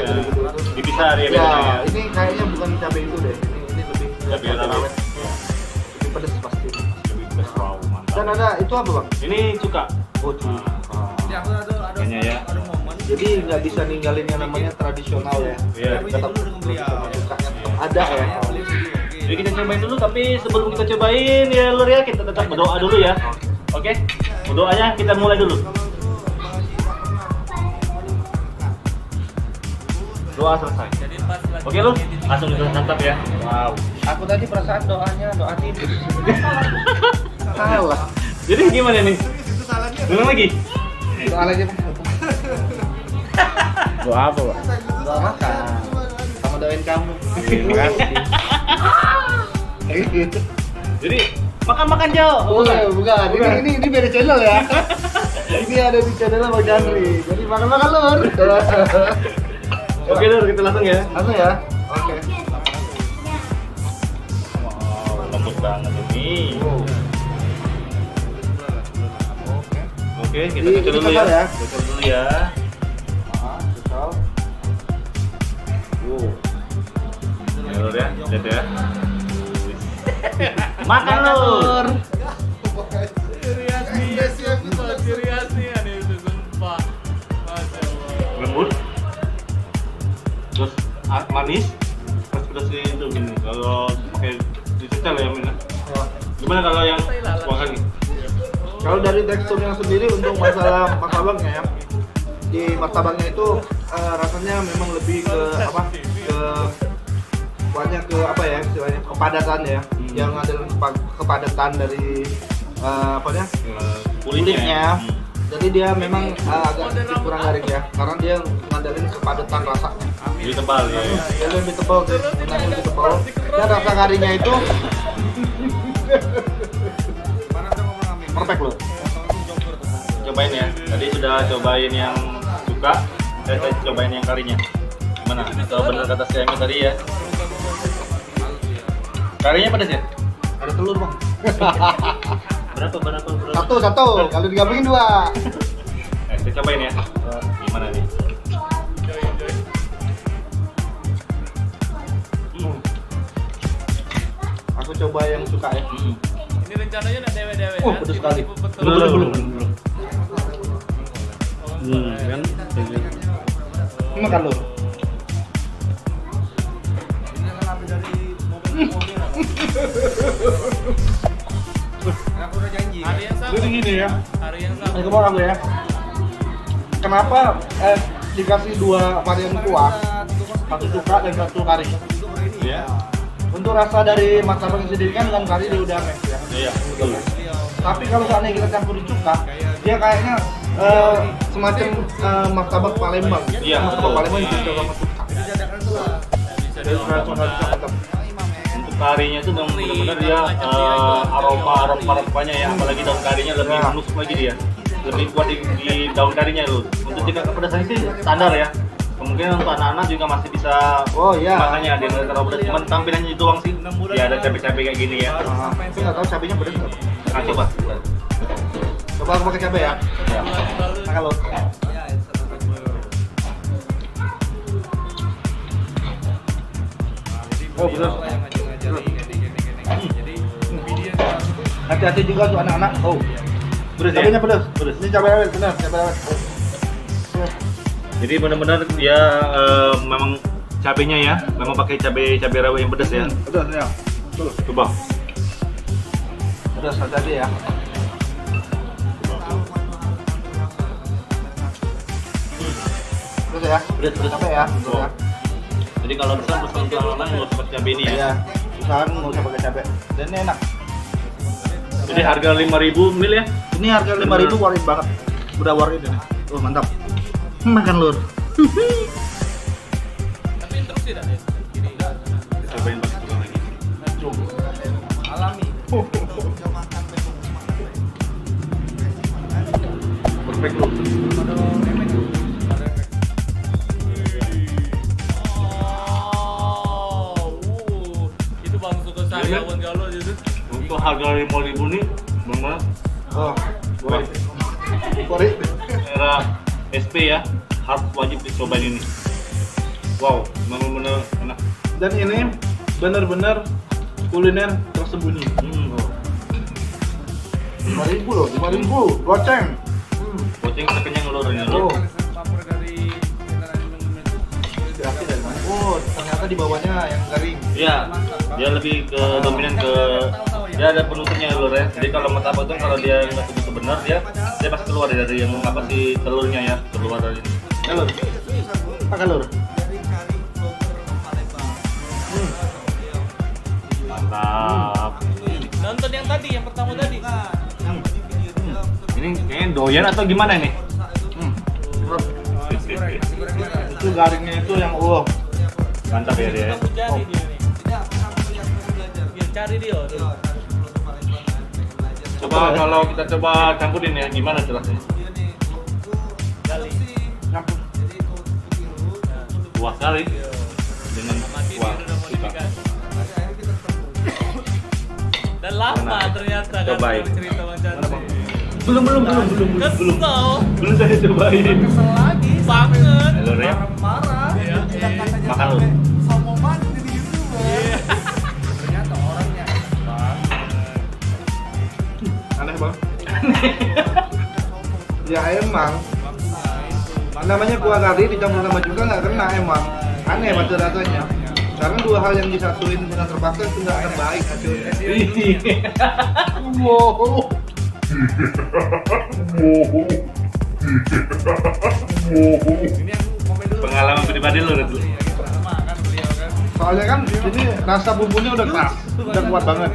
Dipisah dia biasanya. Ini kayaknya bukan cabai itu deh. Ini lebih cabai rawit. Lebih pedas pasti. Lebih pedas, wow, mantap. Dan ada itu apa Bang? Ini cuka. Oh, cuka. Kayaknya ya. Jadi nggak bisa ninggalin yang namanya tradisional ya. Iya. Tetap ada ya. Jadi kita cobain dulu, tapi sebelum kita cobain ya Lur ya, kita tetap berdoa dulu ya. Oke? Berdoanya kita mulai dulu. Doa selesai. Oke Lur, langsung kita santap ya. Wow. Aku tadi perasaan doanya doa tidur. Salah. Jadi gimana nih? Ulang lagi? Doa lagi Pak. Doa apa Pak? Doa makan. Sama doain kamu. Terima kasih. Jadi makan Jo. Bukan. Ini beda channel ya. Ini ada di channel Bang Jandri. Jadi makan Lur. Oke Lur, kita langsung ya. Langsung ya. Oke. Wow, lembut banget ini. Oke, kita cocok dulu ya. Cocok dulu ya. Cocok. Ya Lur ya, lihat ya. Makan Lur. Serius nih ada itu sumpah. Masya Allah. Lembut. Terus manis. Kalau dari teksturnya sendiri untuk masalah martabaknya ya, di martabaknya itu rasanya memang lebih ke apa? Banyak ke apa ya istilahnya, kepadatan ya, yang ada kepadatan dari kulitnya. Jadi dia memang agak sedikit kurang garing ya, karena dia ngandelin kepadatan rasanya. Lebih tebal ya. Dia lebih tebal sih, sebenarnya lebih tebal. Dan rasa garingnya itu perfect loh. Cobain ya. Tadi sudah cobain yang suka, saya cobain yang karinya. Gimana? Atau benar kata si Emi tadi ya? Karinya pedas ya? Ada telur bang. Berapa? Satu. Kalau digabungin 2. Kita cobain ya. Gimana nih? Aku coba yang suka ya. Ini rencananya nak dewe-dewe Oh, pedas sekali. Belum. Kan? Makan lo. Aku udah janji. Hari yang sama. Jadi gini ya. Hari yang sama. Ini kemarin aku ya. Kenapa dikasih 2 varian kuah? Satu suka dan satu kari. Iya. Untuk rasa dari martabaknya sendiri kan dengan kari dia udah match ya. Iya, betul. Tapi kalau seandainya kita campurin cuka, dia kayaknya semacam martabak Palembang. Iya, martabak Palembang itu coba sama cuka. Jadi mantap. Untuk karinya itu memang benar-benar dia aroma-aromanya ya, apalagi daun karinya lebih menusuk lagi dia. Lebih kuat di daun karinya loh. Untuk tingkat kepedasan sih standar ya. Kemungkinan untuk anak-anak juga masih bisa makanya dia nggak terlalu pedas, cuman tampilannya itu doang sih. Ya ada cabai-cabai kayak gini ya. Tapi nggak tahu cabainya pedas nggak? Nah, coba. Coba aku pakai cabai ya. Makan lo. Oh pedas. Hati-hati juga untuk anak-anak. Oh, pedas ya? cabainya pedas. Ini cabai rawit, benar, cabai rawit. Jadi benar-benar dia memang cabenya ya, memang pakai cabai rawit yang pedas ya. Pedas ya. Betul. Coba. Pedas hati-hati ya. Pedas ya. Pedas Cabai ya. Betul ya. Jadi kalau pesan untuk anak-anak nggak usah pakai cabai ini ya. Iya. Usahakan nggak usah pakai cabai. Dan ini enak. Jadi harga 5.000 mil ya? Ini harga 5.000 worth it banget. Udah worth it ini. Oh mantap. Makan lur. Tapi terus tidak ya? Cobain pakai lagi. Alami. Perfect lur. Itu bang suka saya kawan kalau gitu. Untuk harga 5.000 nih, benar. Oh, worth it. Era SP ya, harus wajib dicobain ini. Wow, benar-benar enak. Dan ini benar-benar kuliner tersembunyi. 5.000 loh, 5.000, goceng. Goceng sekenyang lurnya Oh. loh. Oh, ternyata di bawahnya yang garing. Iya, dia lebih ke dominan ke dia ada penutupnya lur ya. Jadi kalau martabak itu kalau dia nggak betul benar dia pasti keluar dari yang apa sih telurnya ya, keluar dari ini. Ya lur, pakai lur. Mantap. Nonton yang tadi, yang pertama tadi. Ini kayaknya doyan atau gimana nih? Itu garingnya itu yang mantap ya dia. Cari dia nih. Cari dia. Coba kalau kita coba campurin ya, gimana jelasnya? Kali. Campur. Buah kali dengan kuah suka. Dan lama ternyata kan Cobain. cerita Bang Chandra. Belum Kesel. saya cobain. Kesel lagi banget. Halo Rep. Marah. Iya. Makan lu. Sombongan jadi YouTuber. Ternyata orangnya Aneh bang. Ya emang. Namanya kuah kari dicampur sama juga nggak kena emang. Aneh pada rasanya. Karena 2 hal yang disatuin dengan terpaksa itu nggak terbaik hasilnya. Iya. Wow. Pengalaman pribadi lo dulu. Soalnya kan ini rasa bumbunya udah keras, udah kuat banget.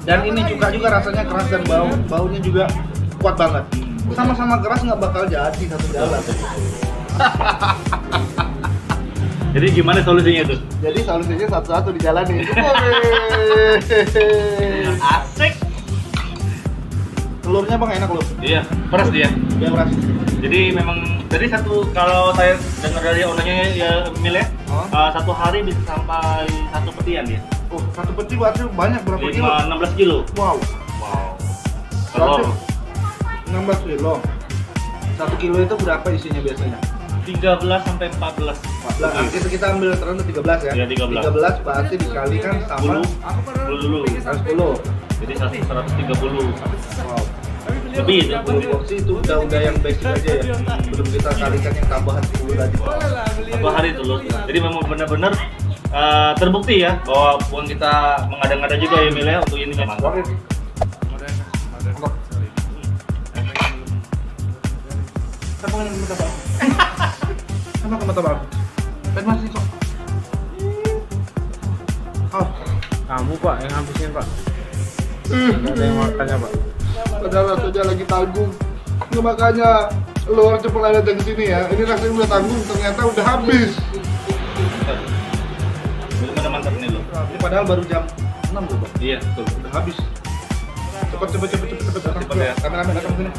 Dan ini juga rasanya keras dan baunya juga kuat banget. Sama-sama keras nggak bakal jadi satu jalan. Jadi gimana solusinya tuh? Jadi solusinya satu-satu dijalani. Asik. Telurnya bang enak loh. Iya, peras dia. Dia peras. Jadi memang dari satu, kalau saya dengar dari ownernya ya Mil ya, satu hari bisa sampai 1 petian ya. Oh, 1 peti berarti banyak, berapa kilo? 16 kilo. Wow. Telur 16 kilo. 1 kilo itu berapa isinya biasanya? 13 sampai 14. 14. Kita ambil terus 13 ya. Iya, 13. 13 berarti dikalikan sama 10 dulu. 10. Jadi 130. Wow. Lebih itu. 10 porsi itu udah yang basic aja ya. Belum kita kalikan yang tambahan 10 tadi. Satu hari telur. Jadi memang benar-benar terbukti ya bahwa bukan kita mengada-ngada juga ya Mil ya untuk ini kan. Sama ke mata bang. Ben masih kok. Oh, Kamu Pak yang habisin Pak. Nggak ada yang makannya Pak. Padahal rasanya lagi tanggung. Nggak, makanya lu orang cepat datang ke sini ya. Ini rasanya udah tanggung, ternyata udah habis. Benar mantap nih lo. Ini padahal baru jam 6 tuh bang. Iya betul. Udah habis. Cepet. Cepet ya. Kameramen datang sini.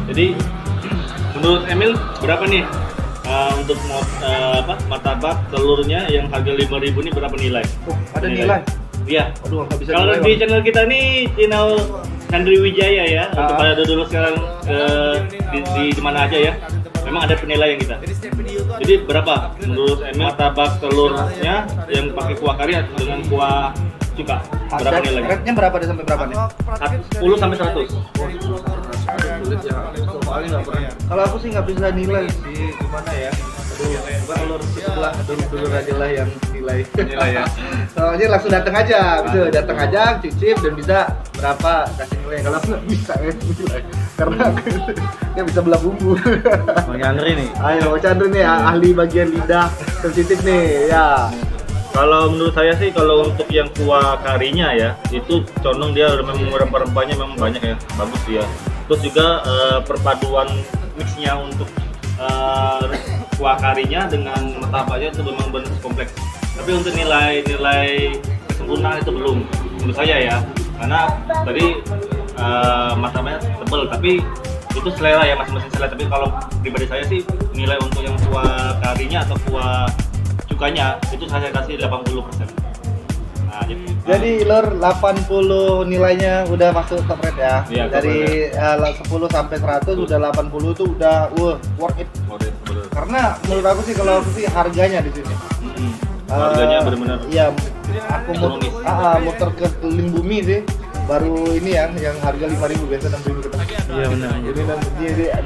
Jadi menurut Emil berapa nih untuk martabak telurnya yang harga 5.000 ini berapa nilai? Oh, ada nilai? Iya. Aduh, nggak bisa. Kalau nilai, di Bang. channel kita nih channel Chandri Wijaya ya, untuk pada dulu sekarang di mana aja ya. Memang ada penilaian kita. Jadi berapa menurut Emil martabak telurnya yang pakai kuah kari atau dengan kuah cuka? Berapa nilainya? Rate-nya berapa deh sampai berapa nih? 10 sampai 100. Sulit ya. Soalnya nggak pernah. Kalau aku sih nggak bisa nilai sih, gimana ya? Aduh, bukan telur sebelah, dulur aja lah yang nilai. Nilai ya. Soalnya langsung datang aja, bisa datang aja, cicip dan bisa berapa kasih nilai. Kalau aku nggak bisa ya nilai, karena aku nggak bisa belah bumbu. Bang Chandri nih. Ayo, Bang Chandri nih ahli bagian lidah sensitif nih, ya. Kalau menurut saya sih kalau untuk yang kuah karinya ya itu condong dia memang rempah-rempahnya memang banyak ya, bagus dia. Terus juga perpaduan mixnya untuk kuah karinya dengan martabaknya itu memang benar kompleks. Tapi untuk nilai kesempurnaan itu belum menurut saya ya, karena tadi martabaknya tebal tapi itu selera ya, masing-masing selera. Tapi kalau pribadi saya sih nilai untuk yang kuah karinya atau kuah cukanya itu saya kasih 80%. Nah, jadi lor 80 nilainya udah masuk top rate ya. Iya, dari 10 sampai 100 udah 80 itu udah worth it. Karena menurut aku sih kalau aku sih harganya di sini. Harganya benar-benar. Iya, aku muter ke keliling bumi sih. Baru ini yang harga 5.000 biasa 6.000 kita. Iya benar. Jadi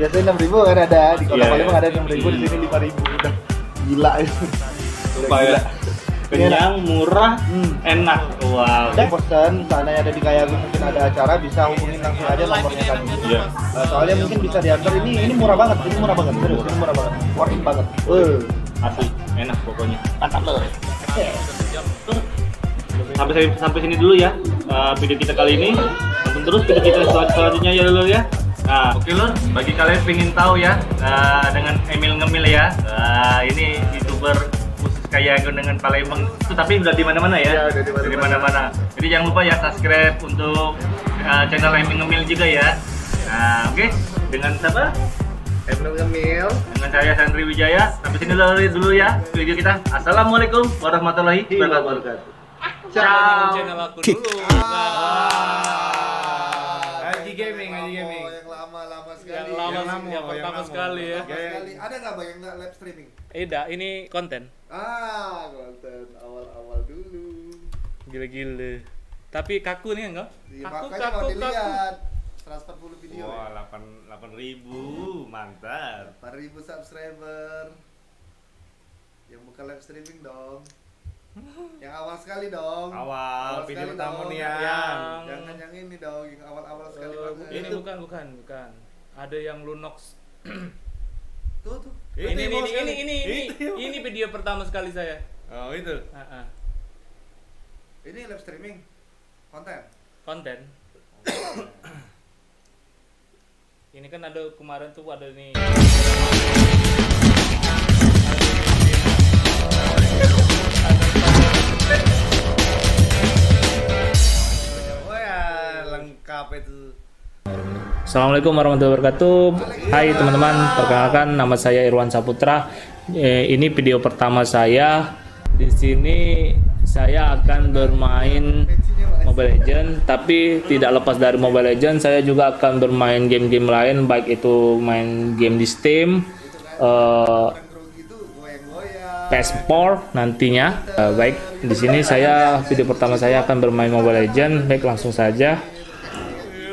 biasanya 6.000 kan ada di Kota Palembang ada 6.000 di sini 5.000 udah gila itu. Supaya kenyang, murah, enak. Wow. Dan pesan seandainya ada di Kayagung mungkin ada acara bisa hubungin langsung aja nomornya tadi. Iya. Soalnya mungkin bisa diantar ini murah banget, serius, ini murah banget, worth it banget. Asli, enak pokoknya. Mantap loh. Sampai sini dulu ya video kita kali ini. Tonton terus video kita selanjutnya ya lur ya. Nah, oke lur, bagi kalian pengen tahu ya dengan Emil Ngemil ya. Ini YouTuber kayak dengan Palembang itu, tapi udah di mana-mana ya. Udah di mana-mana. Jadi jangan lupa ya subscribe untuk channel Emil Ngemil juga ya. Nah, oke. Dengan siapa? Emil Ngemil. Dengan saya Chandri Wijaya. Sampai sini dulu ya video kita. Assalamualaikum warahmatullahi wabarakatuh. Ciao. Channel aku dulu. Haji Gaming. Yang lama sekali. Yang pertama sekali ya. Ada nggak bang yang nggak live streaming? Ini konten. Konten awal-awal dulu. Gila. Tapi kaku nih enggak? Makanya mau dilihat 140 video. Wah, 8.000, mantap. 8.000 subscriber. Yang bukan live streaming dong. Yang awal sekali dong. Awal video sekali pertama dong. nih ya. Jangan yang ini dong, yang awal-awal sekali banget. Ini bukan. Ada yang Lunox. Tuh. Ini video pertama sekali saya. Oh, itu. Ini live streaming konten. Ini kan ada kemarin tuh ada nih. Lengkap itu. Assalamualaikum warahmatullahi wabarakatuh. Hai teman-teman, perkenalkan nama saya Irwan Saputra. Ini video pertama saya. Di sini saya akan bermain Mobile Legends, tapi tidak lepas dari Mobile Legends, saya juga akan bermain game-game lain, baik itu main game di Steam, PS4 nantinya. Baik, di sini video pertama saya akan bermain Mobile Legends. Baik, langsung saja.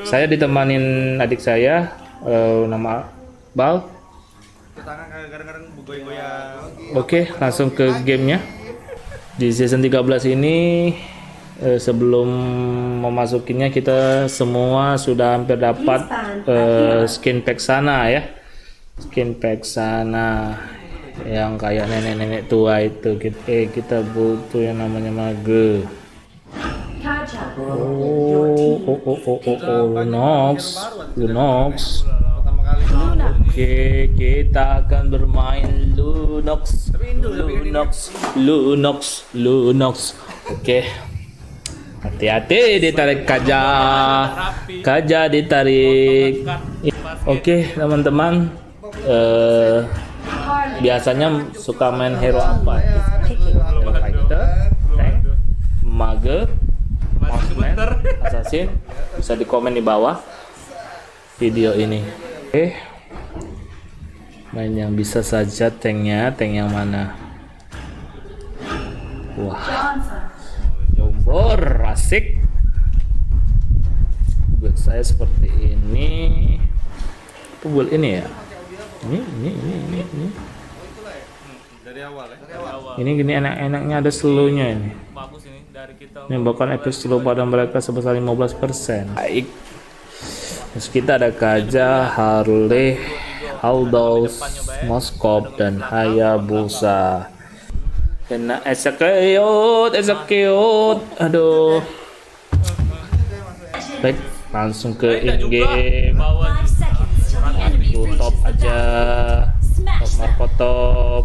Saya ditemanin adik saya, nama Bal. Oke, langsung ke gamenya. Di season 13 ini, sebelum memasukinya kita semua sudah hampir dapat skin pack sana ya. Skin pack sana yang kayak nenek-nenek tua itu. Kita butuh yang namanya mage. Lunox. Oke, kita akan bermain Lunox. Oke. Hati-hati ditarik Kaja ditarik. Oke, teman-teman. Biasanya suka main hero apa? Hero fighter, tank, mage, marksman, assassin. Bisa di komen di bawah video ini. Oke. Main yang bisa saja tanknya, tank yang mana? Wah, jombor, asik. Buat saya seperti ini. Apa buat ini ya? Ini. Dari awal ya? Ini gini enak-enaknya ada slownya ini. Menyebabkan efek slow pada mereka sebesar 15%. Baik. Terus kita ada Kaja, Harley, Aldous, Moskop, dan Hayabusa. Kena execute. Aduh. Baik, langsung ke in-game. Top aja. Top markotop.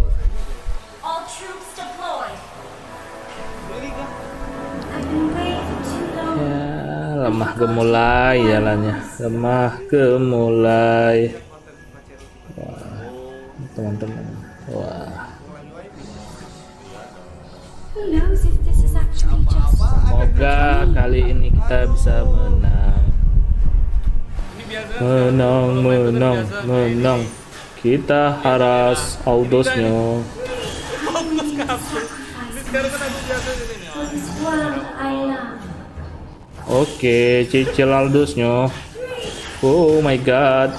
Ya, lemah gemulai jalannya. Wah, teman-teman. Wah. Semoga kali ini kita bisa menang. Kita harus Aldous-nya. Oke, cicil Aldous-nya. Oh my god.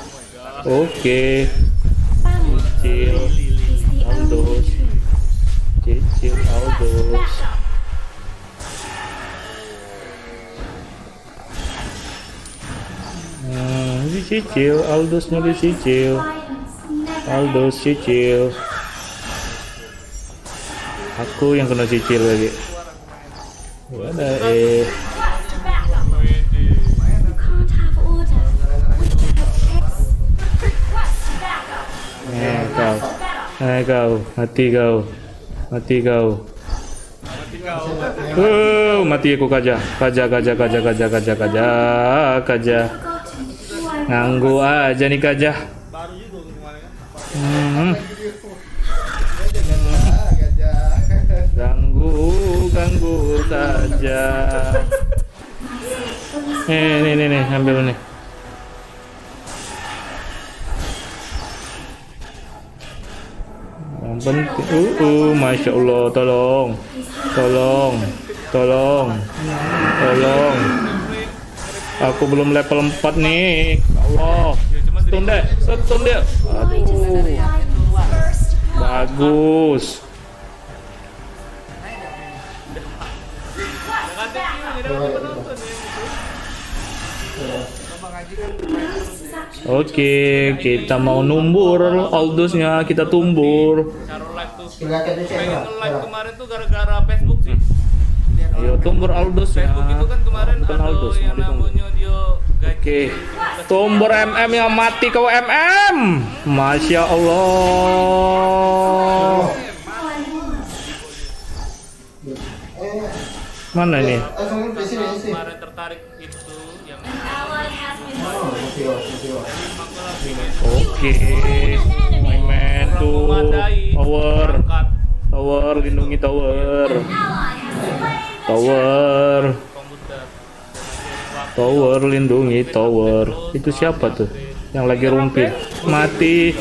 Oke. Cicil Aldous. Dicicil, Aldous-nya dicicil. Aldous cicil. Aku yang kena cicil lagi. Ada kau, mati kau. Mati aku Kaja. Nganggu aja nih Kaja. Ganggu Kaja. Nih, ambil nih. Yang penting, masya Allah, tolong. Aku belum level 4 nih. Allah, stun deh. Aduh, bagus. Oke, kita mau numbur Aldusnya, kita tumbur. Taruh live tuh. Pengen live kemarin tuh gara-gara Facebook sih. Ayo tumbur Aldus ya. Facebook itu kan kemarin Bukan ada Aldus, yang namanya dia gaji. Oke, tumbur MM yang mati kau MM. Masya Allah. Mana ini? Kemarin tertarik itu yang Oke, my man tuh tower, lindungi tower, lindungi tower. Itu siapa tuh yang lagi rumpil? Mati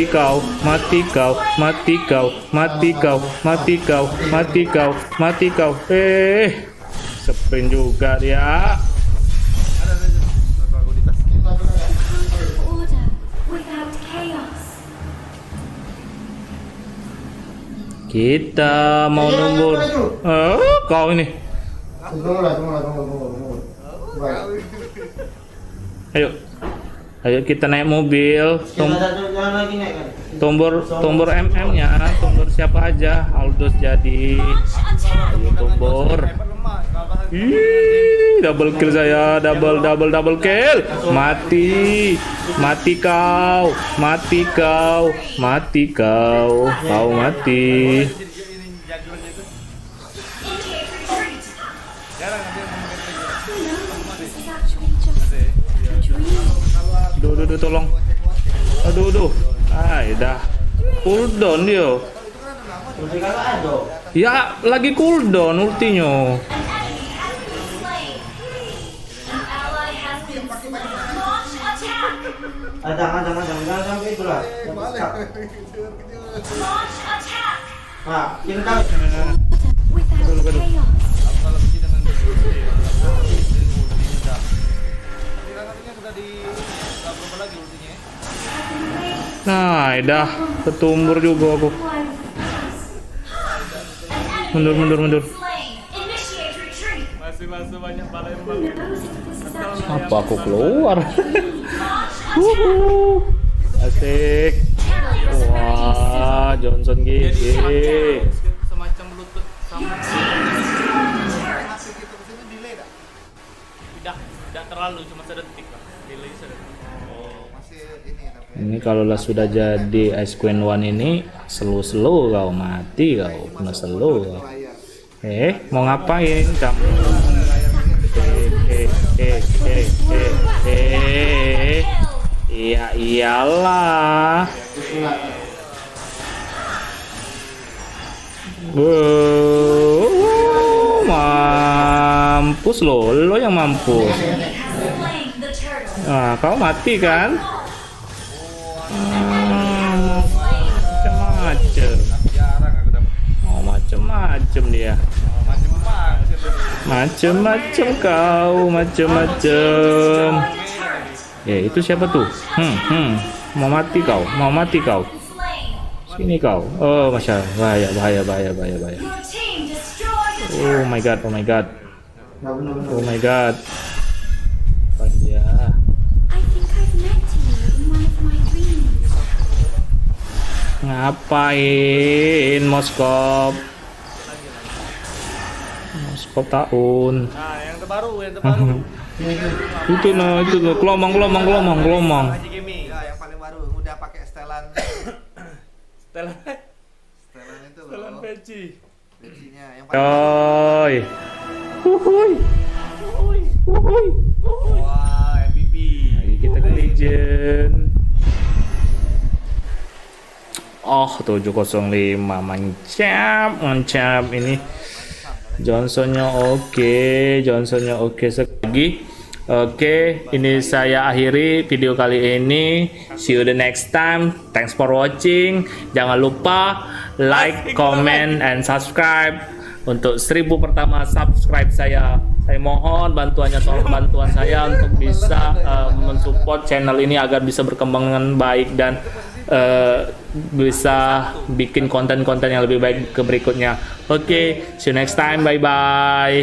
kau, mati kau, mati kau, mati kau, mati kau, mati kau, mati kau. Sprint juga dia. Kita mau numbur. Kau ini. Ayo kita naik mobil. Tumbur MM-nya, tumbur siapa aja? Aldus jadi. Ayo tumbur. Double kill saya, double kill. Mati kau, kau mati. Duh, tolong. Aduh. Dah. Cooldown dia. Ya, lagi cooldown ultinya. Jangan sampai itulah. Nah, kita Nah, dah ketumbur juga aku. Mundur. Masih banyak Palembang. Apa aku keluar? Asik. Wah, Johnson GG. Semacam Bluetooth sama. Tidak terlalu, cuma sedetik lah. Delay sedetik. Ini kalau lah sudah jadi Ice Queen One ini slow kau mati kau, kena slow kau. Mau ngapain kamu? Iya iyalah. Mampus lo yang mampus. Nah, kau mati kan? Macem-macem. Mau macem-macem dia. Macem-macem kau, macem-macem. Ya itu siapa tuh? Mau mati kau. Sini kau. Oh masya Allah, bahaya. Oh my god. Apa dia? Ngapain Moskop tahun? Nah, yang terbaru. itu kelomang. Yang paling baru udah pakai setelan itu loh. Setelan peci. Pecinya yang Coy. Wah, MVP. Lagi kita ke Legend. Oh, 705 mancap ini. Johnsonnya oke sekali. Oke, ini saya akhiri video kali ini. See you the next time. Thanks for watching. Jangan lupa like, comment, and subscribe. Untuk 1000 pertama subscribe saya mohon bantuan saya untuk bisa mensupport channel ini agar bisa berkembang dengan baik dan bisa bikin konten-konten yang lebih baik ke berikutnya. Oke, see you next time. Bye bye.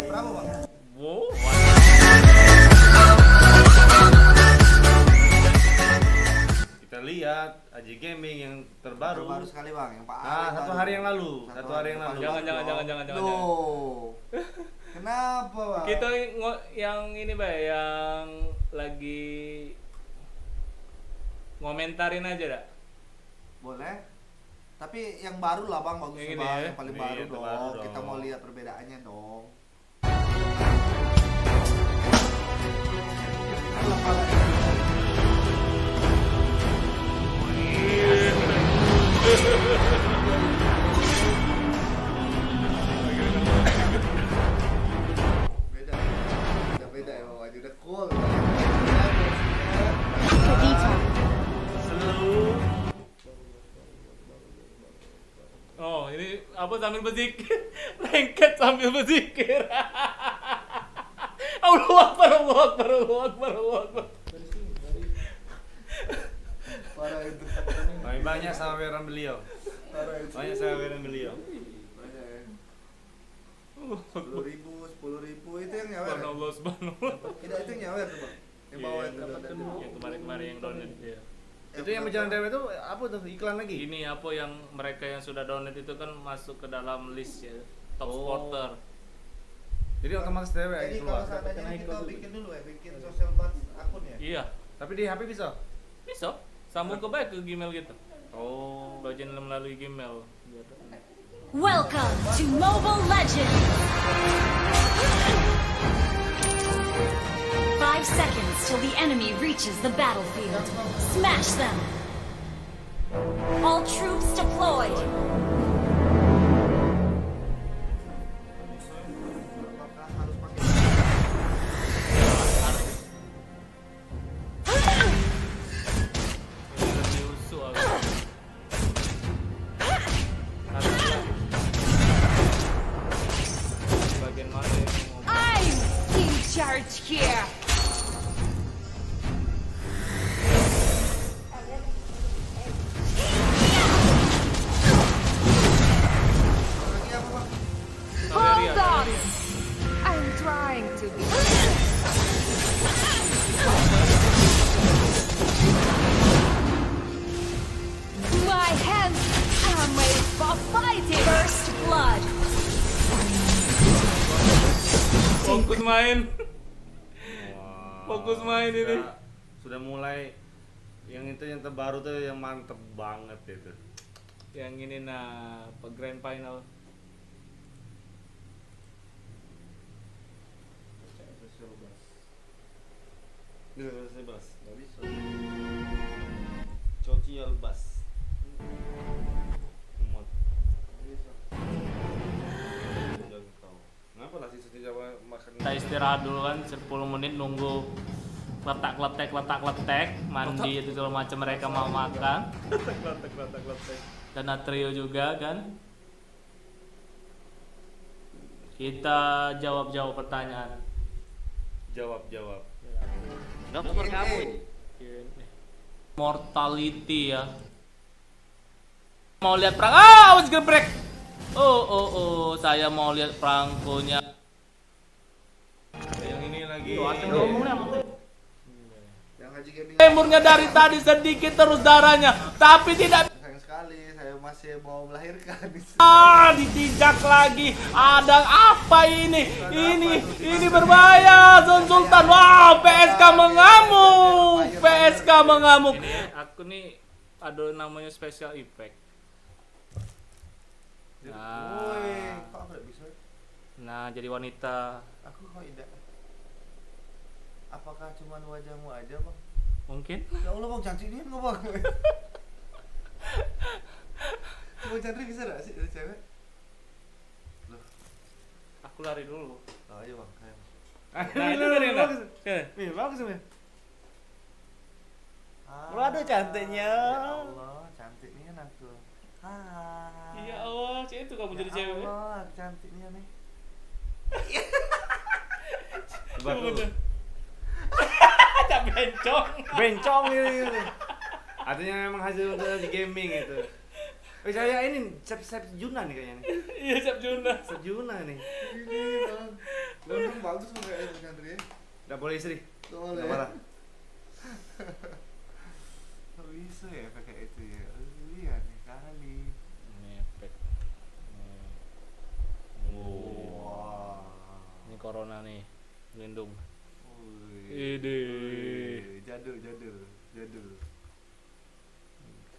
terbaru. Terbaru sekali bang, yang paling Satu baru. hari yang lalu. Satu hari yang lalu. Jangan. Loh. Kenapa bang? Kita yang ini Bay, yang lagi ngomentarin aja dah. Boleh. Tapi yang baru lah bang, bagus Yang ini bang, ya? yang paling Ini baru yang dong. terbaru Kita dong. mau lihat perbedaannya dong. Beda ya bang, udah cool. Oh, ini apa sambil berzikir? Lengket sambil berzikir. Allahu Akbar, Allahu Akbar, Allahu Akbar, Allahu Akbar. Parah itu. Banyak saweran beliau. Parah itu. Banyak saweran beliau. Banyak ya. 10.000 itu yang nyawer. Subhanallah, subhanallah. Tidak, itu yang nyawer tuh bang. Yang bawah itu. Yang kemarin-kemarin yang download ya. Itu yang berjalan dewe itu apa tuh? Iklan lagi? Ini apa yang mereka yang sudah download itu kan masuk ke dalam list ya, top supporter. Jadi otomatis dewe Jadi keluar. kalau seandainya kita bikin dulu ya, bikin social buds akun ya. Iya. Tapi di HP bisa? Bisa. Sambung ke baik ke Gmail kita. Oh. Login melalui Gmail. Welcome to Mobile Legends! 5 seconds till the enemy reaches the battlefield. Smash them! All troops deployed! I'm in charge here! Hold on! I'm trying to be. My hands are made for fighting! First blood! Fokus main. Fokus main ini. Sudah mulai yang itu yang terbaru tuh yang mantep banget itu. Yang ini nah, grand final. Bebas. Enggak bisa. Social bus. Muat. Kenapa nasi setiap makan? Kita istirahat dulu kan 10 menit nunggu letak-letek mandi itu segala macam mereka mau makan. Letak. Dan Natrio juga kan. Kita jawab pertanyaan. Jawab. Nggak per kamu ini. Mortality ya. Mau lihat perang? Awas geprek. Oh, saya mau lihat perangkonya. Yang ini lagi. Yang Haji Gaming. Lemburnya dari tadi sedikit terus darahnya, tapi tidak. Sayang sekali, saya masih mau melahirkan. Ditijak lagi. Ada apa ini? Ini berbahaya, Zon Sultan. Wow, PSK mengamuk. Ini aku nih ada namanya special effect. Nah, jadi wanita. Aku kok tidak. Apakah cuma wajahmu aja bang? Mungkin. Ya Allah bang, cantiknya nggak bang? Coba Chandri bisa gak sih dari cewek? Loh. Aku lari dulu. Oh ayo bang, ayo. Nah, itu dari mana? Nih, bagus nih. Waduh cantiknya. Ya Allah, cantiknya aku. Hai. Ya Allah, itu kamu jadi cewek. Ya Allah, cantiknya nih. Coba. Bencong ini. Artinya memang hasil untuk di gaming itu. Saya ini Sep Juna nih kayaknya nih. Iya, Sep Juna nih. Ini bang. Gondrong bagus kok kayaknya Bang Chandri ya. Enggak boleh istri. Boleh. Enggak marah. Kok bisa ya pakai itu ya? Iya nih. pelindung. Ide. Jadul.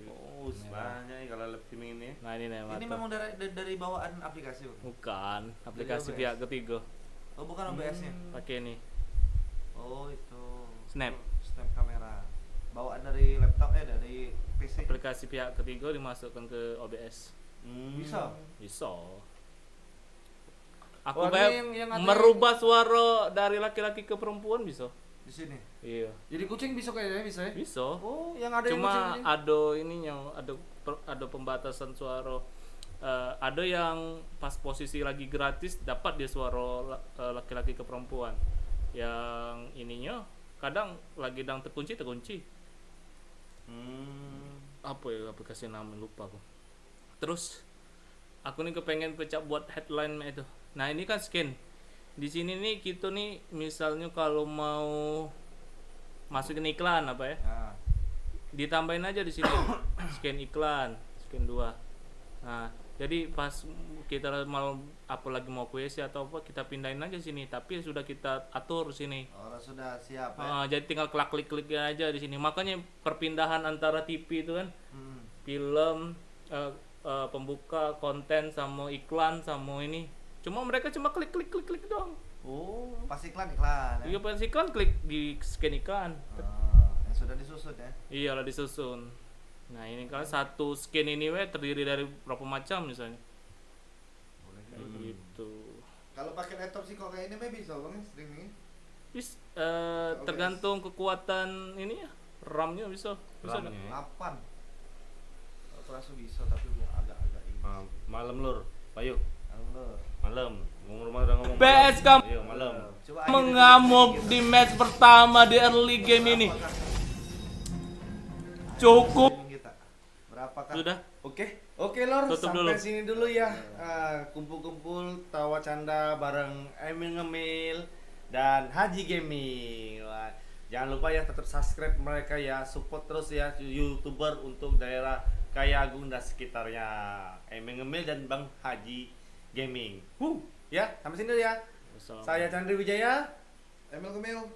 Oh, banyak nih kalau live streaming ini. Nah ini nih. Ini memang dari bawaan aplikasi, Bang? Bukan, aplikasi OBS. pihak ketiga. Oh, bukan OBS-nya. Pakai nih. Oh, itu. Snap kamera. Bawaan dari laptop dari PC. Aplikasi pihak ketiga dimasukkan ke OBS. Bisa. Aku kayak merubah suara dari laki-laki ke perempuan bisa. Di sini. Iya. Jadi kucing bisa kayaknya bisa ya? Bisa. Oh, yang ada cuma yang kucing ada ininya, ada pembatasan suara. Ada yang pas posisi lagi gratis dapat dia suara laki-laki ke perempuan. Yang ininya kadang lagi terkunci. Apa ya aplikasi namanya lupa aku. Terus aku nih kepengen pecah buat headline itu. Nah ini kan scan. Di sini nih kita nih misalnya kalau mau masukin iklan apa ya? Ditambahin aja di sini scan iklan, scan 2. Nah, jadi pas kita mau lagi mau QC atau apa kita pindahin aja sini, tapi sudah kita atur sini. Oh, sudah siap ya. Jadi tinggal klik aja di sini. Makanya perpindahan antara TV itu kan film pembuka konten sama iklan sama ini. Cuma mereka cuma klik doang. Oh, pas iklan ya? Iya, pas iklan klik di scan iklan. Yang sudah disusun ya? Iyalah disusun. Nah ini kan satu scan ini terdiri dari berapa macam misalnya. Boleh gitu. Kalau pakai laptop sih kok kayak ini bisa bang streaming? Tergantung kekuatan ini ya, RAM-nya bisa. RAM-nya 8. Aku rasa bisa tapi agak-agak ini. Malam lur, Bayu. Malam. Ngomong PS kamu malam. mengamuk di match pertama di early game ini. Cukup. Berapakah? Sudah. Oke lor, tutup sampai dulu. sini dulu ya. Kumpul-kumpul tawa canda bareng Emil Ngemil dan Haji Gaming. Wah, jangan lupa ya tetap subscribe mereka ya, support terus ya YouTuber untuk daerah Kayagung dan sekitarnya. Emil Ngemil dan Bang Haji Gaming. Ya, sampai sini dulu ya. Saya Chandri Wijaya, Emil Ngemil,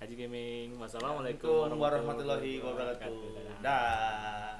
Haji Gaming. Wassalamualaikum warahmatullahi wabarakatuh. Dah.